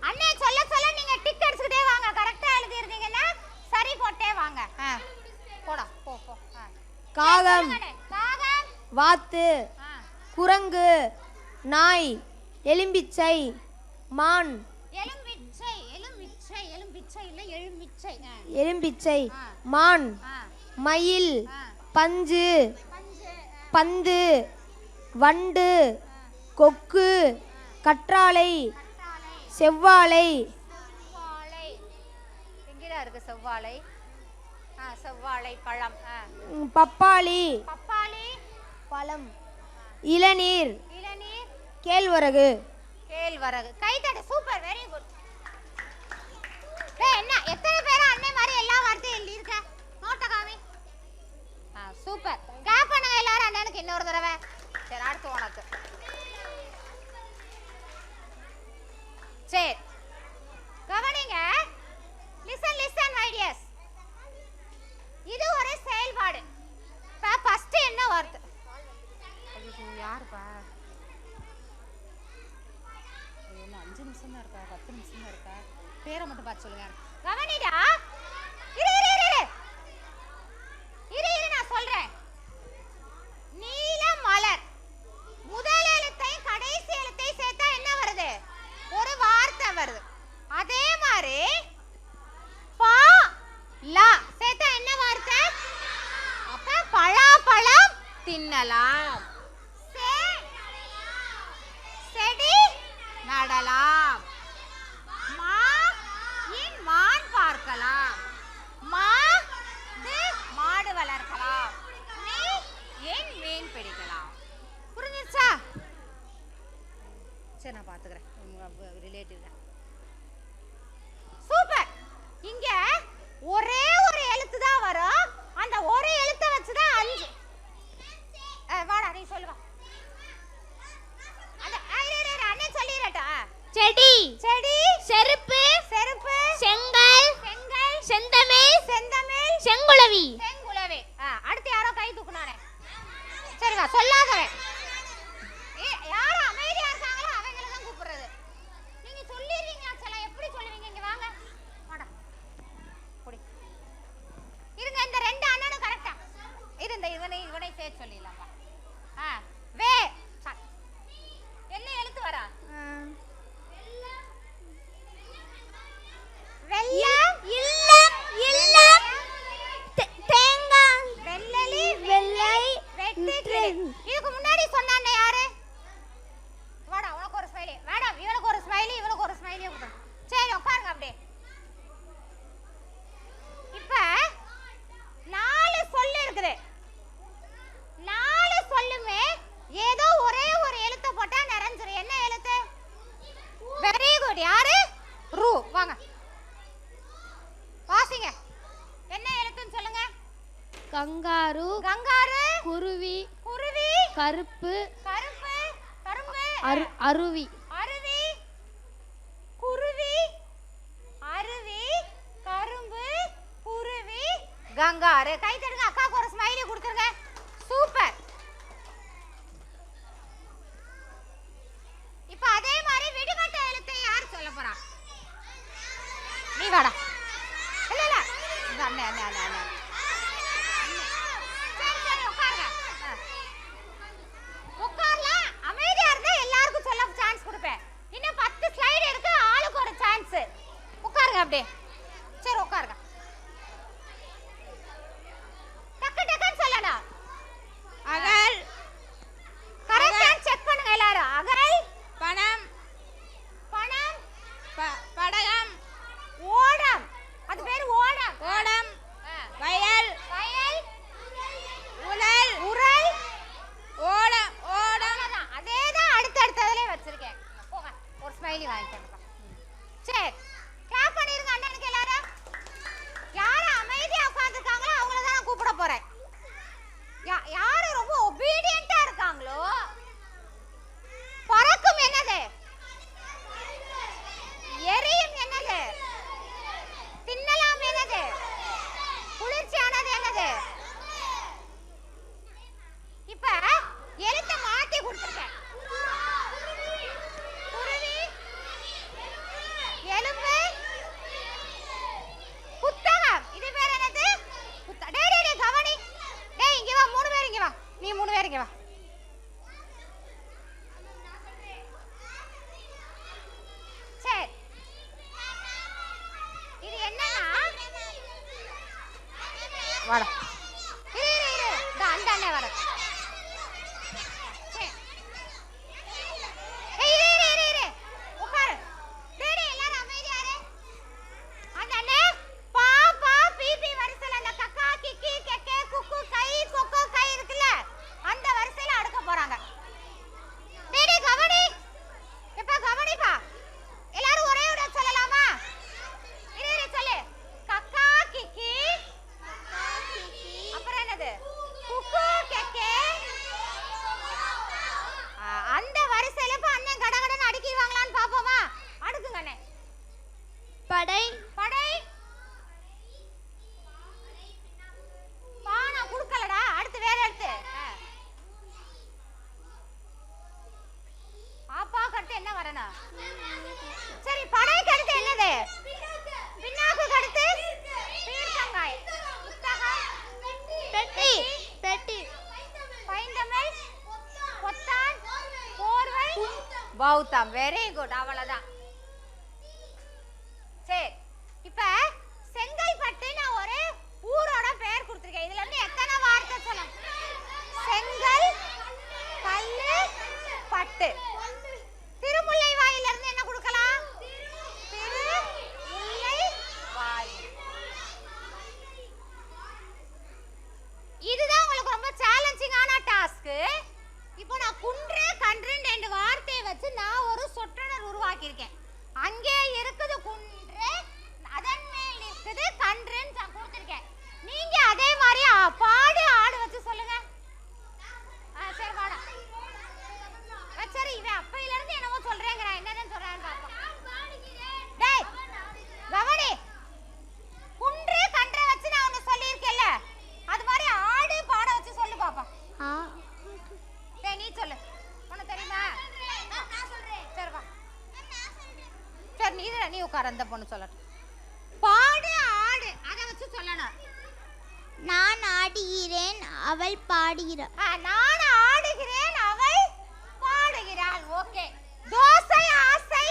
அண்ணே சொல்ல சொல்ல நீங்க டிக் அடிச்சுக்கிட்டே வாங்க. கரெக்டா எழுதிருந்தீங்கன்னா சரி போட்டே வாங்க. போடா போ போ. காகம், காகம், வாத்து, குரங்கு, நாய், எலும்பிச்சை, மான், எலும்பிச்சை. எலும்பிச்சை எலும்பிச்சை இல்ல எலும்பிச்சை. எலும்பிச்சை, மான், மயில், பஞ்சு, பந்து, வண்டு, கொக்கு, கற்றாழை, செவ்வாழை. செவ்வாழை எங்கடா இருக்கு? செவ்வாழை. செவ்வாழை பழம். பப்பாளி, பப்பாளி பழம், இளநீர். இளநீர். கேழ்வரகு. கேழ்வரகு. கைதட்டு. Super, very good. டேய் என்ன எத்தனை பேர் அண்ணே மாதிரி எல்லா வார்த்தையும் எழுதி இருக்க? நோட்ட காமி. சூப்பர். கிளாப் பண்ணுங்க எல்லாரும் அண்ணனுக்கு இன்னொரு தடவை. சரி அடுத்து உனக்கு. சரி கவனிங்க. Listen listen ideas. இது ஒரு செயல்பாடு. ஃபர்ஸ்ட் என்ன வார்த்தை? யாருப்பா? என்ன 5 நிமிஷம் தான் இருக்கா 10 நிமிஷம் தான் இருக்கா? பேரை மட்டும் பார்த்து சொல்லுங்க. கவனிடா. இரு இரு இரு இரு இரு நான் சொல்றேன். நீல மலர். முதல் எழுத்தையும் கடைசி எழுத்தையும் சேர்த்தா என்ன வருது? ஒரு வார்த்தை வருது. அதே மாதிரி பா லா சேர்த்தா என்ன வார்த்தை? அப்ப பழாப்பழம் தின்னலாம். செடி நடலாம். மா இன் மான் பார்க்கலாம். மாடு வளர்க்கலாம். நீ ஏன் மீன் பிடிக்கலாம். புரிஞ்சுச்சா? சரி நான் பாத்துக்கிறேன். ரிலேட்டிவ் தான். சூப்பர். இங்க ஒரே ஒரு எழுத்து தான் வரும். அந்த ஒரு எழுத்தை வச்சு தான் 5. வாடா நீ சொல்லுவா. அந்த அண்ணே சொல்லிரட்டா. செடி. செடி. செருப்பு. செருப்பு. செங்கல். செங்கல். செந்தமிழ். செந்தமிழ். செங்குளவி. செங்குளவி. அடுத்து யாரோ கை தூக்குனானே. சரி வா சொல்லாதவன். யாரோ அமைதியா இருக்காங்களோ அவங்கள தான் கூப்பிடுறது. நீங்க சொல்லிடுவீங்க அச்சலா. எப்படி சொல்லுவீங்க? இங்க வாங்க. வாடா. போடி. இருங்க இந்த ரெண்டு அண்ணனும் கரெக்ட்டா. இந்த இவனை சேர்த்து சொல்லிடலாம்ப்பா. வே. என்ன எழுத்து வரா? வெள்ளம். இல்லம். இல்லம். தேங்காய். வெள்ளலி. வெள்ளை. வெட்டுக்கிளி. இதுக்கு முன்னாடி சொன்னானே யாரு? வாடா உனக்கு ஒரு ஸ்மைலி. மேடம் இவனுக்கு ஒரு ஸ்மைலி இவனுக்கு ஒரு ஸ்மைலி கொடுங்க. சரி உட்காருங்க அப்படியே. இப்ப 4 சொல்லு இருக்குது. 4 சொல்லுமே ஏதோ ஒரே ஒரு எழுத்து போட்டா நிறைஞ்சிரும். என்ன எழுத்து? Very good. யாரு? ரூ. வாங்க வாசிங்க. என்ன எழுத்துன்னு சொல்லுங்க. கங்காரு. கங்காரு. குருவி. குருவி. கருப்பு. கருப்பு. கரும்பு. அருவி. அருவி. குருவி. அருவி. கரும்பு. குருவி. கங்காரு. கை தட்டுங்க. அக்காக்கு ஒரு ஸ்மைலி கொடுத்துருங்க. சூப்பர். இப்ப அதே மாதிரி விடுபட்ட எழுத்தை யார் சொல்ல போறா? நீ வாடா. இல்ல இல்ல அண்ணே அண்ணே அண்ணே அண்ணே. சரி சரி உட்காருங்க. உட்காரலாம். அமைதியா இருந்தா எல்லாருக்கும் சொல்ல சான்ஸ் கொடுப்பேன். இன்னும் 10 ஸ்லைடு இருக்கு. ஆளுக்கு ஒரு சான்ஸ். உட்காருங்க அப்படியே. சரி உட்காருங்க. பௌத்தம். வெரி குட், அவ்வளவுதான். சரி, இப்ப செங்கல்பட்டு நான் ஒரு ஊரோட பெயர் கொடுத்திருக்கேன். இதுல இருந்து எத்தனை வார்த்தை சொல்லணும்? செங்கல் கல்லு பட்டு. திருமுல்லைவாயில இருந்து என்ன கொடுக்கலாம்? திருமுல்லைவாய். இதுதான் உங்களுக்கு ரொம்ப சேலஞ்சிங்கான டாஸ்க். இப்போ நான் குன்று கன்று ரெண்டு வார்த்தையை வச்சு நான் ஒரு சொற்றொடர் உருவாக்கி இருக்கேன். அங்கே இருக்குது குன்று, அதன் மேல் இருக்குது கன்றுன்னு நான் கொடுத்திருக்கேன். நீங்க அதே மாதிரி பாடு ஆடு வச்சு சொல்லுங்க. சரி வாடா. சரி, இவன் அப்பையில இருந்து என்னமோ சொல்றேங்கிறான். என்னன்னு சொல்றான்னு பாப்போம். டேய் கவனி, குன்று கன்றை வச்சு நான் ஒன்னு சொல்லியிருக்கேன்ல, அது மாதிரி ஆடு பாட வச்சு சொல்லு பாப்பா. டேய் நீ சொல்லு. உனக்கு தெரியுமா? நான் சொல்றேன். சரி வா. சரி நீ உட்கார, அந்த பொண்ணு சொல்லட்டும். பாடு ஆடு அத வச்சு சொல்லணும். நான் ஆடுகிறேன் அவள் பாடுகிறாள். நான் ஆடுகிறேன் அவள் பாடுகிறாள். ஓகே. தோசை ஆசை.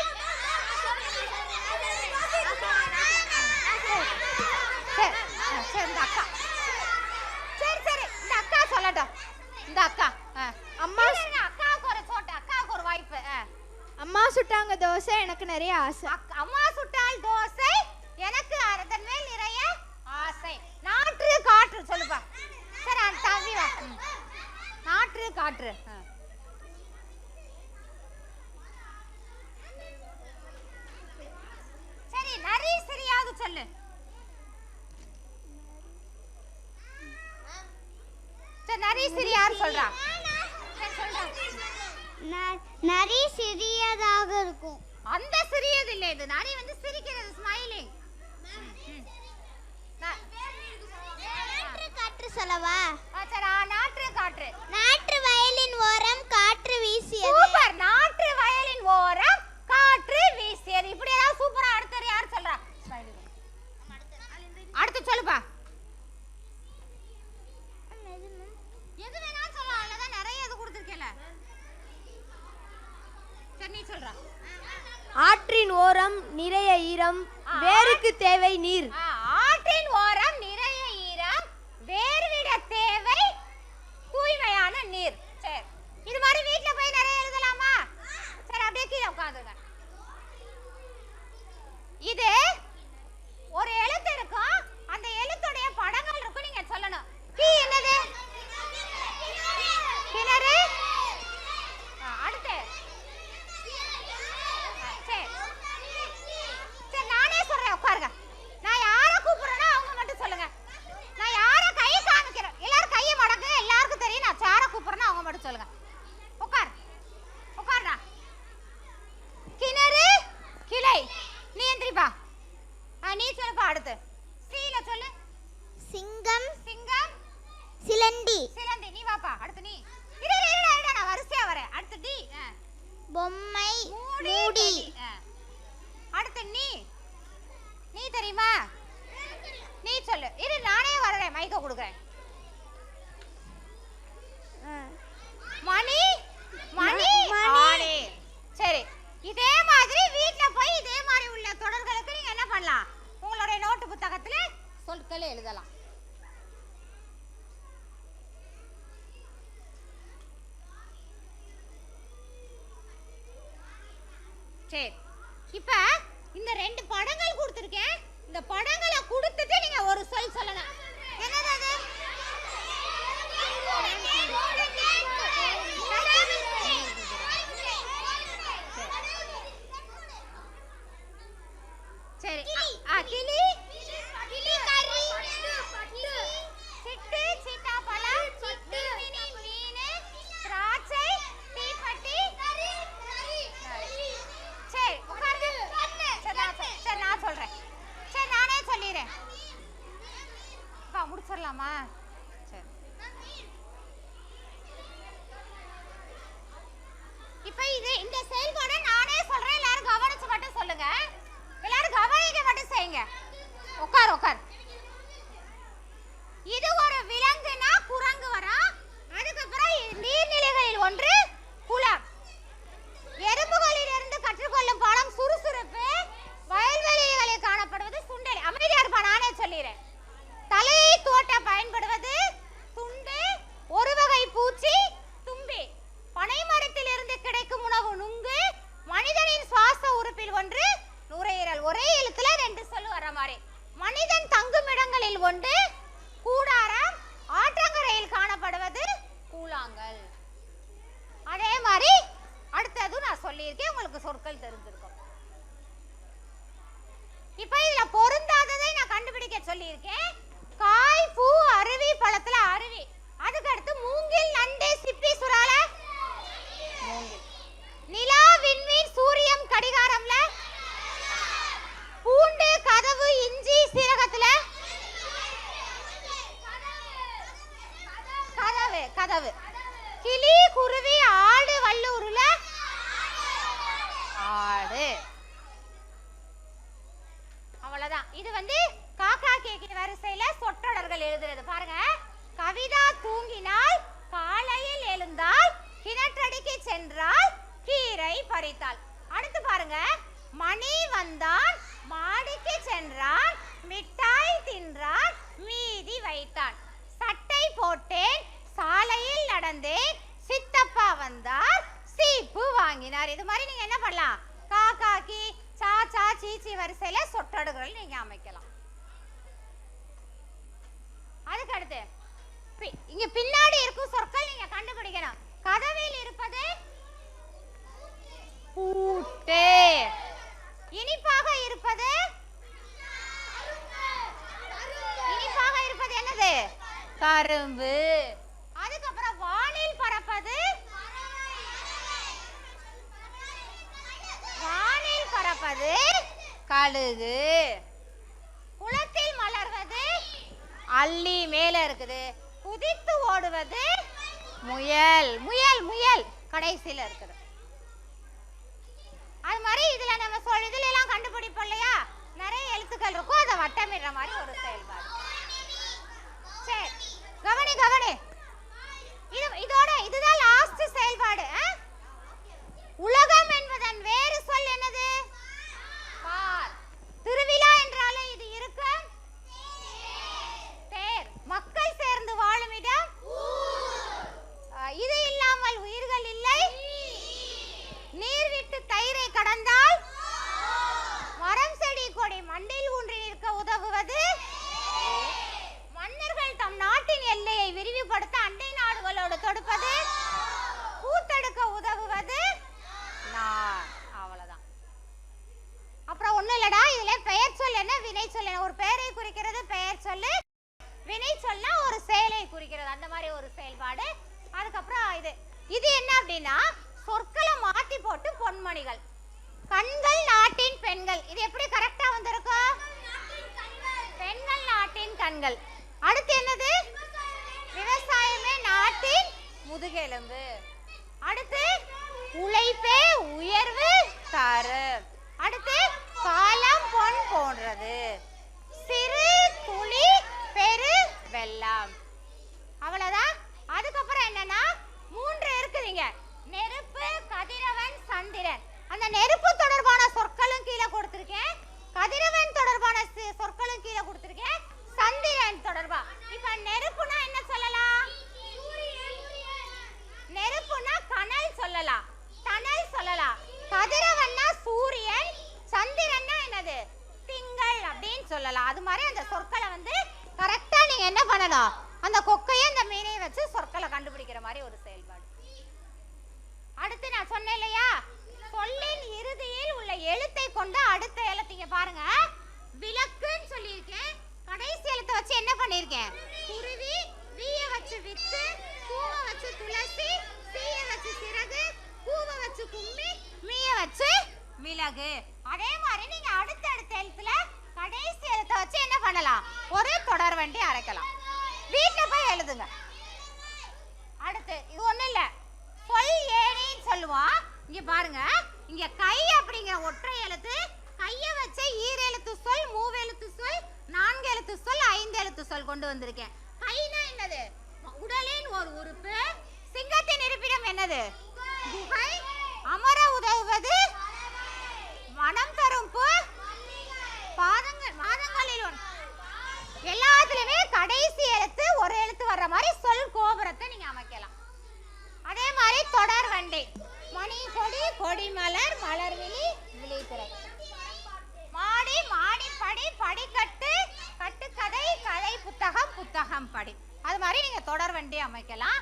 சரி இந்த அக்கா. சரி இந்த அக்கா சொல்லட்டும். இந்த அக்கா அம்மா அக்காவுக்கு ஒரு சோட்டு, அக்காவுக்கு ஒரு வாய்ப்பு. அம்மா சுட்டாங்க தோசை, எனக்கு நிறைய ஆசை. அம்மா சுட்டால் தோசை, எனக்கு அதன் மேல் நிறைய ஆசை. நாற்று காற்று சொல்லுப்பா. சரி தம்பி வா. நாற்று காற்று. சரி நரி சரியாவது சொல்லு. சரி நரி சரி யார் சொல்றா? நரி சிறியதாக இருக்கும். அந்த சிறியது இல்ல, இது நரி வந்து சிரிக்கிறது, ஸ்மைலிங். நாற்று காற்று சொல்லவா? சரி நாற்று காற்று. நாற்று வயலின் ஓரம் காற்று வீசியது. சூப்பர். நாற்று வயலின் ஓரம் காற்று வீசியது. இப்படி ஏதாவது சூப்பரா அடுத்து யார் சொல்றா? அடுத்து சொல்லுப்பா. எது வேணாலும் சொல்லலாம், அதுலதான் நிறைய இது கொடுத்திருக்கேன்ல. சரி நீ சொல்றா. ஆற்றின் ஓரம் நிறைய ஈரம், வேருக்கு தேவை நீர். ஆற்றின் ஓரம் நிறைய ஈரம், வேர்விட தேவை தூய்மையான நீர். சரி, இது மாதிரி வீட்ல போய் நிறைய எழுதலாமா? சரி அப்படியே கீழே உட்காந்துங்க. இது ஒரு எழுத்து இருக்கும், அந்த எழுத்துடைய படங்கள் இருக்கும், நீங்க சொல்லணும். என்னது? கிணறு. அடுத்து சரி நானே சொல்றேன், உட்காருங்க. நான் யாரை கூப்பிடுறேனோ அவங்க மட்டும் சொல்லுங்க. நான் யாரை கை காமிக்கிறேன், எல்லாரும் கையை மடக்குங்க. எல்லாருக்கும் தெரியும் நான் யாரை கூப்பிடுறேனோ அவங்க மட்டும் சொல்லுங்க. உட்காருடா. கிணறு கிளை. நீ எந்திரிப்பா. நீ சொல்லுப்பா. அடுத்து சீல சொல்லு. சிங்கம் சிங்கம். சிலந்தி. சிலந்தி. நீ வாப்பா. அடுத்து நீ. இருடா நான் வரிசையா வரேன். அடுத்து டி. பொம்மை மூடி. அடுத்து நீ தெரியுமா? நீ சொல்லு. இரு நானே வரேன், மைக்க கொடுக்குறேன். மணி மணி ஆணி. சரி, இதே மாதிரி வீட்ல போய் இதே மாதிரி உள்ள தொடர்களுக்கு நீங்க என்ன பண்ணலாம்? உங்களுடைய நோட்டு புத்தகத்துல சொற்களை எழுதலாம். சரி, இப்ப இந்த ரெண்டு படங்கள் கொடுத்திருக்கேன். இந்த படங்களை கொடுத்துட்டு நீங்க ஒரு சொல் சொல்லணும். என்னது அது? சரி, கிளி கிளி கறி சிட்டு சீத்தாப்பழம் சிட்டு மீன் திராட்சை தீப்பெட்டி. சரி உட்காருங்க. சரி நான் சொல்றேன். சரி நானே சொல்லிடுறேன். கதவு. கிளி குருவி ஆடு வல்லூர்ல ஆடு. அவ்வளவுதான். இது வந்து காக்கா கேக்கிற வரிசையில சொற்றொடர்கள் எழுதுறது. பாருங்க. கவிதா தூங்கினால், காலையில் எழுந்தால், கிணற்றடிக்கு சென்றால், கீரை பறித்தாள். அடுத்து பாருங்க. மணி வந்தான், மாடிக்கு சென்றான், மிட்டாய் தின்றான், மீதி வைத்தான். சட்டை போட்டேன், சாலையில் நடந்தேன், சித்தப்பா வந்தார், சீப்பு வாங்கினார். இது மாதிரி நீங்க என்ன பண்ணலாம்? காக்காக்கி சாச்சா சீச்சி வரிசையில சொற்றொடர்கள் நீங்க அமைக்கலாம். அதுக்கு அடுத்து இங்க பின்னாடி இருக்கும் சொற்கள் நீங்க கண்டுபிடிக்கணும். கதவில் இருப்பது பூட்டு. இனிப்பாக இருப்பது என்னது? கரும்பு. அதுக்கப்புறம் வானில் பறப்பது கழுகு. குளத்தில் மலர்வது அல்லி மேல இருக்குது. குதித்து ஓடுவது முயல். முயல் முயல் கடைசியில இருக்குது. அது மாதிரி இதுல நம்ம இதுல எல்லாம் கண்டுபிடிப்போம் இல்லையா? நிறைய எழுத்துக்கள் இருக்கும், அதை வட்டமிடுற மாதிரி ஒரு செயல்பாடு. சரி, கவனி கவனி. இதுதான் லாஸ்ட் செயல்பாடு. உலகம் என்பதன் வேறு சொல் என்னது? பார். திருவிழா என்றாலே இது இருக்கு. தேர். மக்கள் சேர்ந்து வாழும் இடம். இது இல்லாமல் உயிர்கள் இல்லை. நீர் விட்டு தயிரை கடந்தால், மரம் செடி கொடி மண்ணில் ஊன்றி நிற்க உதவுவது. மன்னர்கள் தம் நாட்டின் எல்லையை விரிவுபடுத்த அண்டை நாடுகளோடு தொடுப்பது. பூத்தெடுக்க உதவுவது நார். அவ்வளவுதான். அப்புறம் ஒண்ணு இல்லடா, இதுல பெயர் சொல் என்ன, வினை சொல் என்ன. ஒரு பெயரை குறிக்கிறது பெயர் சொல்லு, வினை சொல்னா ஒரு செயலை குறிக்கிறது. அந்த மாதிரி ஒரு செயல்பாடு. அதுக்கப்புறம் இது என்ன அப்படின்னா, சொற்களை மாத்தி போட்டு பொன்மணிகள். கண்கள் நாட்டின் பெண்கள். இது எப்படி கரெக்டா வந்திருக்கும்? பெண்கள் நாட்டின் கண்கள். அடுத்து என்னது? விவசாயமே நாட்டின் முதுகெலும்பு. அடுத்து உழைப்பே உயர்வு தரும். அடுத்து காலம் பொன் போன்றது. சிறு துளி பெரு வெள்ளம். அவ்வளவுதான். அதுக்கப்புறம் என்னன்னா 3 இருக்குதுங்க. நெருப்பு, கதிரவன், சந்திரன். அந்த நெருப்பு தொடர்பான சொற்களும் கீழே கொடுத்திருக்கேன், கதிரவன் தொடர்பான சொற்களும் கீழே கொடுத்திருக்கேன், சந்திரன் தொடர்பா. இப்ப நெருப்புனா என்ன சொல்லலாம்? நெருப்புனா கனல் சொல்லலாம், தணல் சொல்லலாம். கதிரவன்னா சூரியன், சந்திரன்னா என்னது? திங்கள் அப்படின்னு சொல்லலாம். அது மாதிரி அந்த சொற்களை வந்து கரெக்டா நீங்க என்ன பண்ணணும்? அந்த கொக்கையும் அந்த மீனையும் வச்சு சொற்களை கண்டுபிடிக்கிற மாதிரி ஒரு செயல்பாடு. அடுத்து நான் சொன்னேன் இல்லையா, சொல்லின் இறுதியில் உள்ள எழுத்தை கொண்டு அடுத்த எழுத்தீங்க பாருங்க. விளக்குன்னு சொல்லியிருக்கேன், கடைசி எழுத்தை வச்சு என்ன பண்ணிருக்கேன்? குருவி. வீய வச்சு வித்து, பூவ வச்சு துளசி, சீய வச்சு சிறகு, பூவ வச்சு கும்மி, மீய வச்சு மிளகு. அதே மாதிரி நீங்க அடுத்த எழுத்துல கடைசி எழுத்தை வச்சு என்ன பண்ணலாம்? ஒரு தொடர் வண்டி அரைக்கலாம். வீட்டுல போய் எழுதுங்க. அடுத்து இது ஒண்ணு இல்ல, சொல் ஏணின்னு சொல்லுவோம். இங்க பாருங்க, இங்க கை அப்படிங்கிற ஒற்றை எழுத்து, கைய வச்ச ஈரெழுத்து சொல், மூவெழுத்து சொல், 4 எழுத்து சொல், 5 எழுத்து சொல் கொண்டு வந்திருக்கேன். கைனா என்னது? உடலின் ஒரு உறுப்பு. சிங்கத்தின் இருப்பிடம் என்னது? குகை. அமர உதவுவது மனம் தரும் பூ. மாதங்களில் எல்லாத்துலயுமே கடைசி எழுத்து ஒரு எழுத்து வர்ற மாதிரி சொல் கோபுரத்தை நீங்க அமைக்கலாம். அதே மாதிரி தொடர் வண்டி. மணி கொடி, கொடி மலர், மலர்விழி, விழித்திரை. மாடி, மாடிப்படி, படிக்கட்டு, கட்டுக்கதை, கதை புத்தகம், புத்தகம் படி. அது மாதிரி நீங்க தொடர் வண்டி அமைக்கலாம்.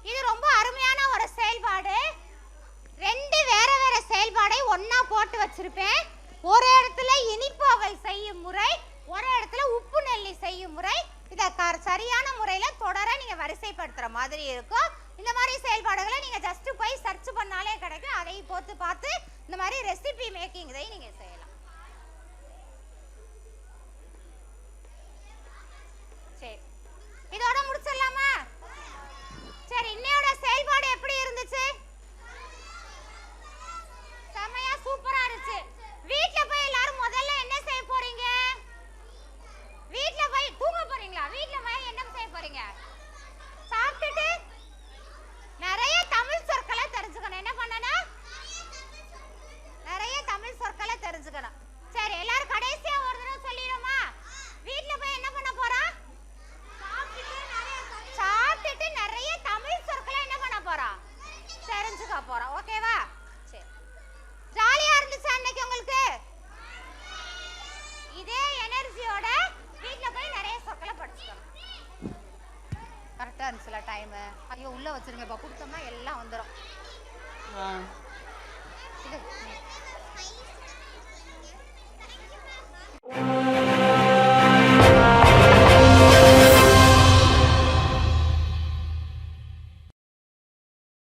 இது ரொம்ப அருமையான ஒரு செயல்பாடு. 2 வேற வேற செயல்பாடை ஒன்னா போட்டு வச்சிருப்பேன். ஒரு இடத்துல இனிப்பு வகை செய்யும் முறை, ஒரு இடத்துல உப்பு நெல்லி செய்யும் முறை. இத சரியான முறையில தொடர நீங்க வரிசைப்படுத்துற மாதிரி இருக்கும். இந்த மாதிரி செயல்பாடுகளை நீங்க ஜஸ்ட் போய் சர்ச் பண்ணாலே கிடைக்கும். அதை போட்டு பார்த்து இந்த மாதிரி ரெசிபி மேக்கிங் இதை நீங்க செய்யலாம். சரி, இதோட முடிச்சிடலாமா? தான் இருந்துச்சுல டைமு. ஐயோ உள்ள வச்சிருங்கப்பா, கொடுத்தோம்னா எல்லாம் வந்துடும்.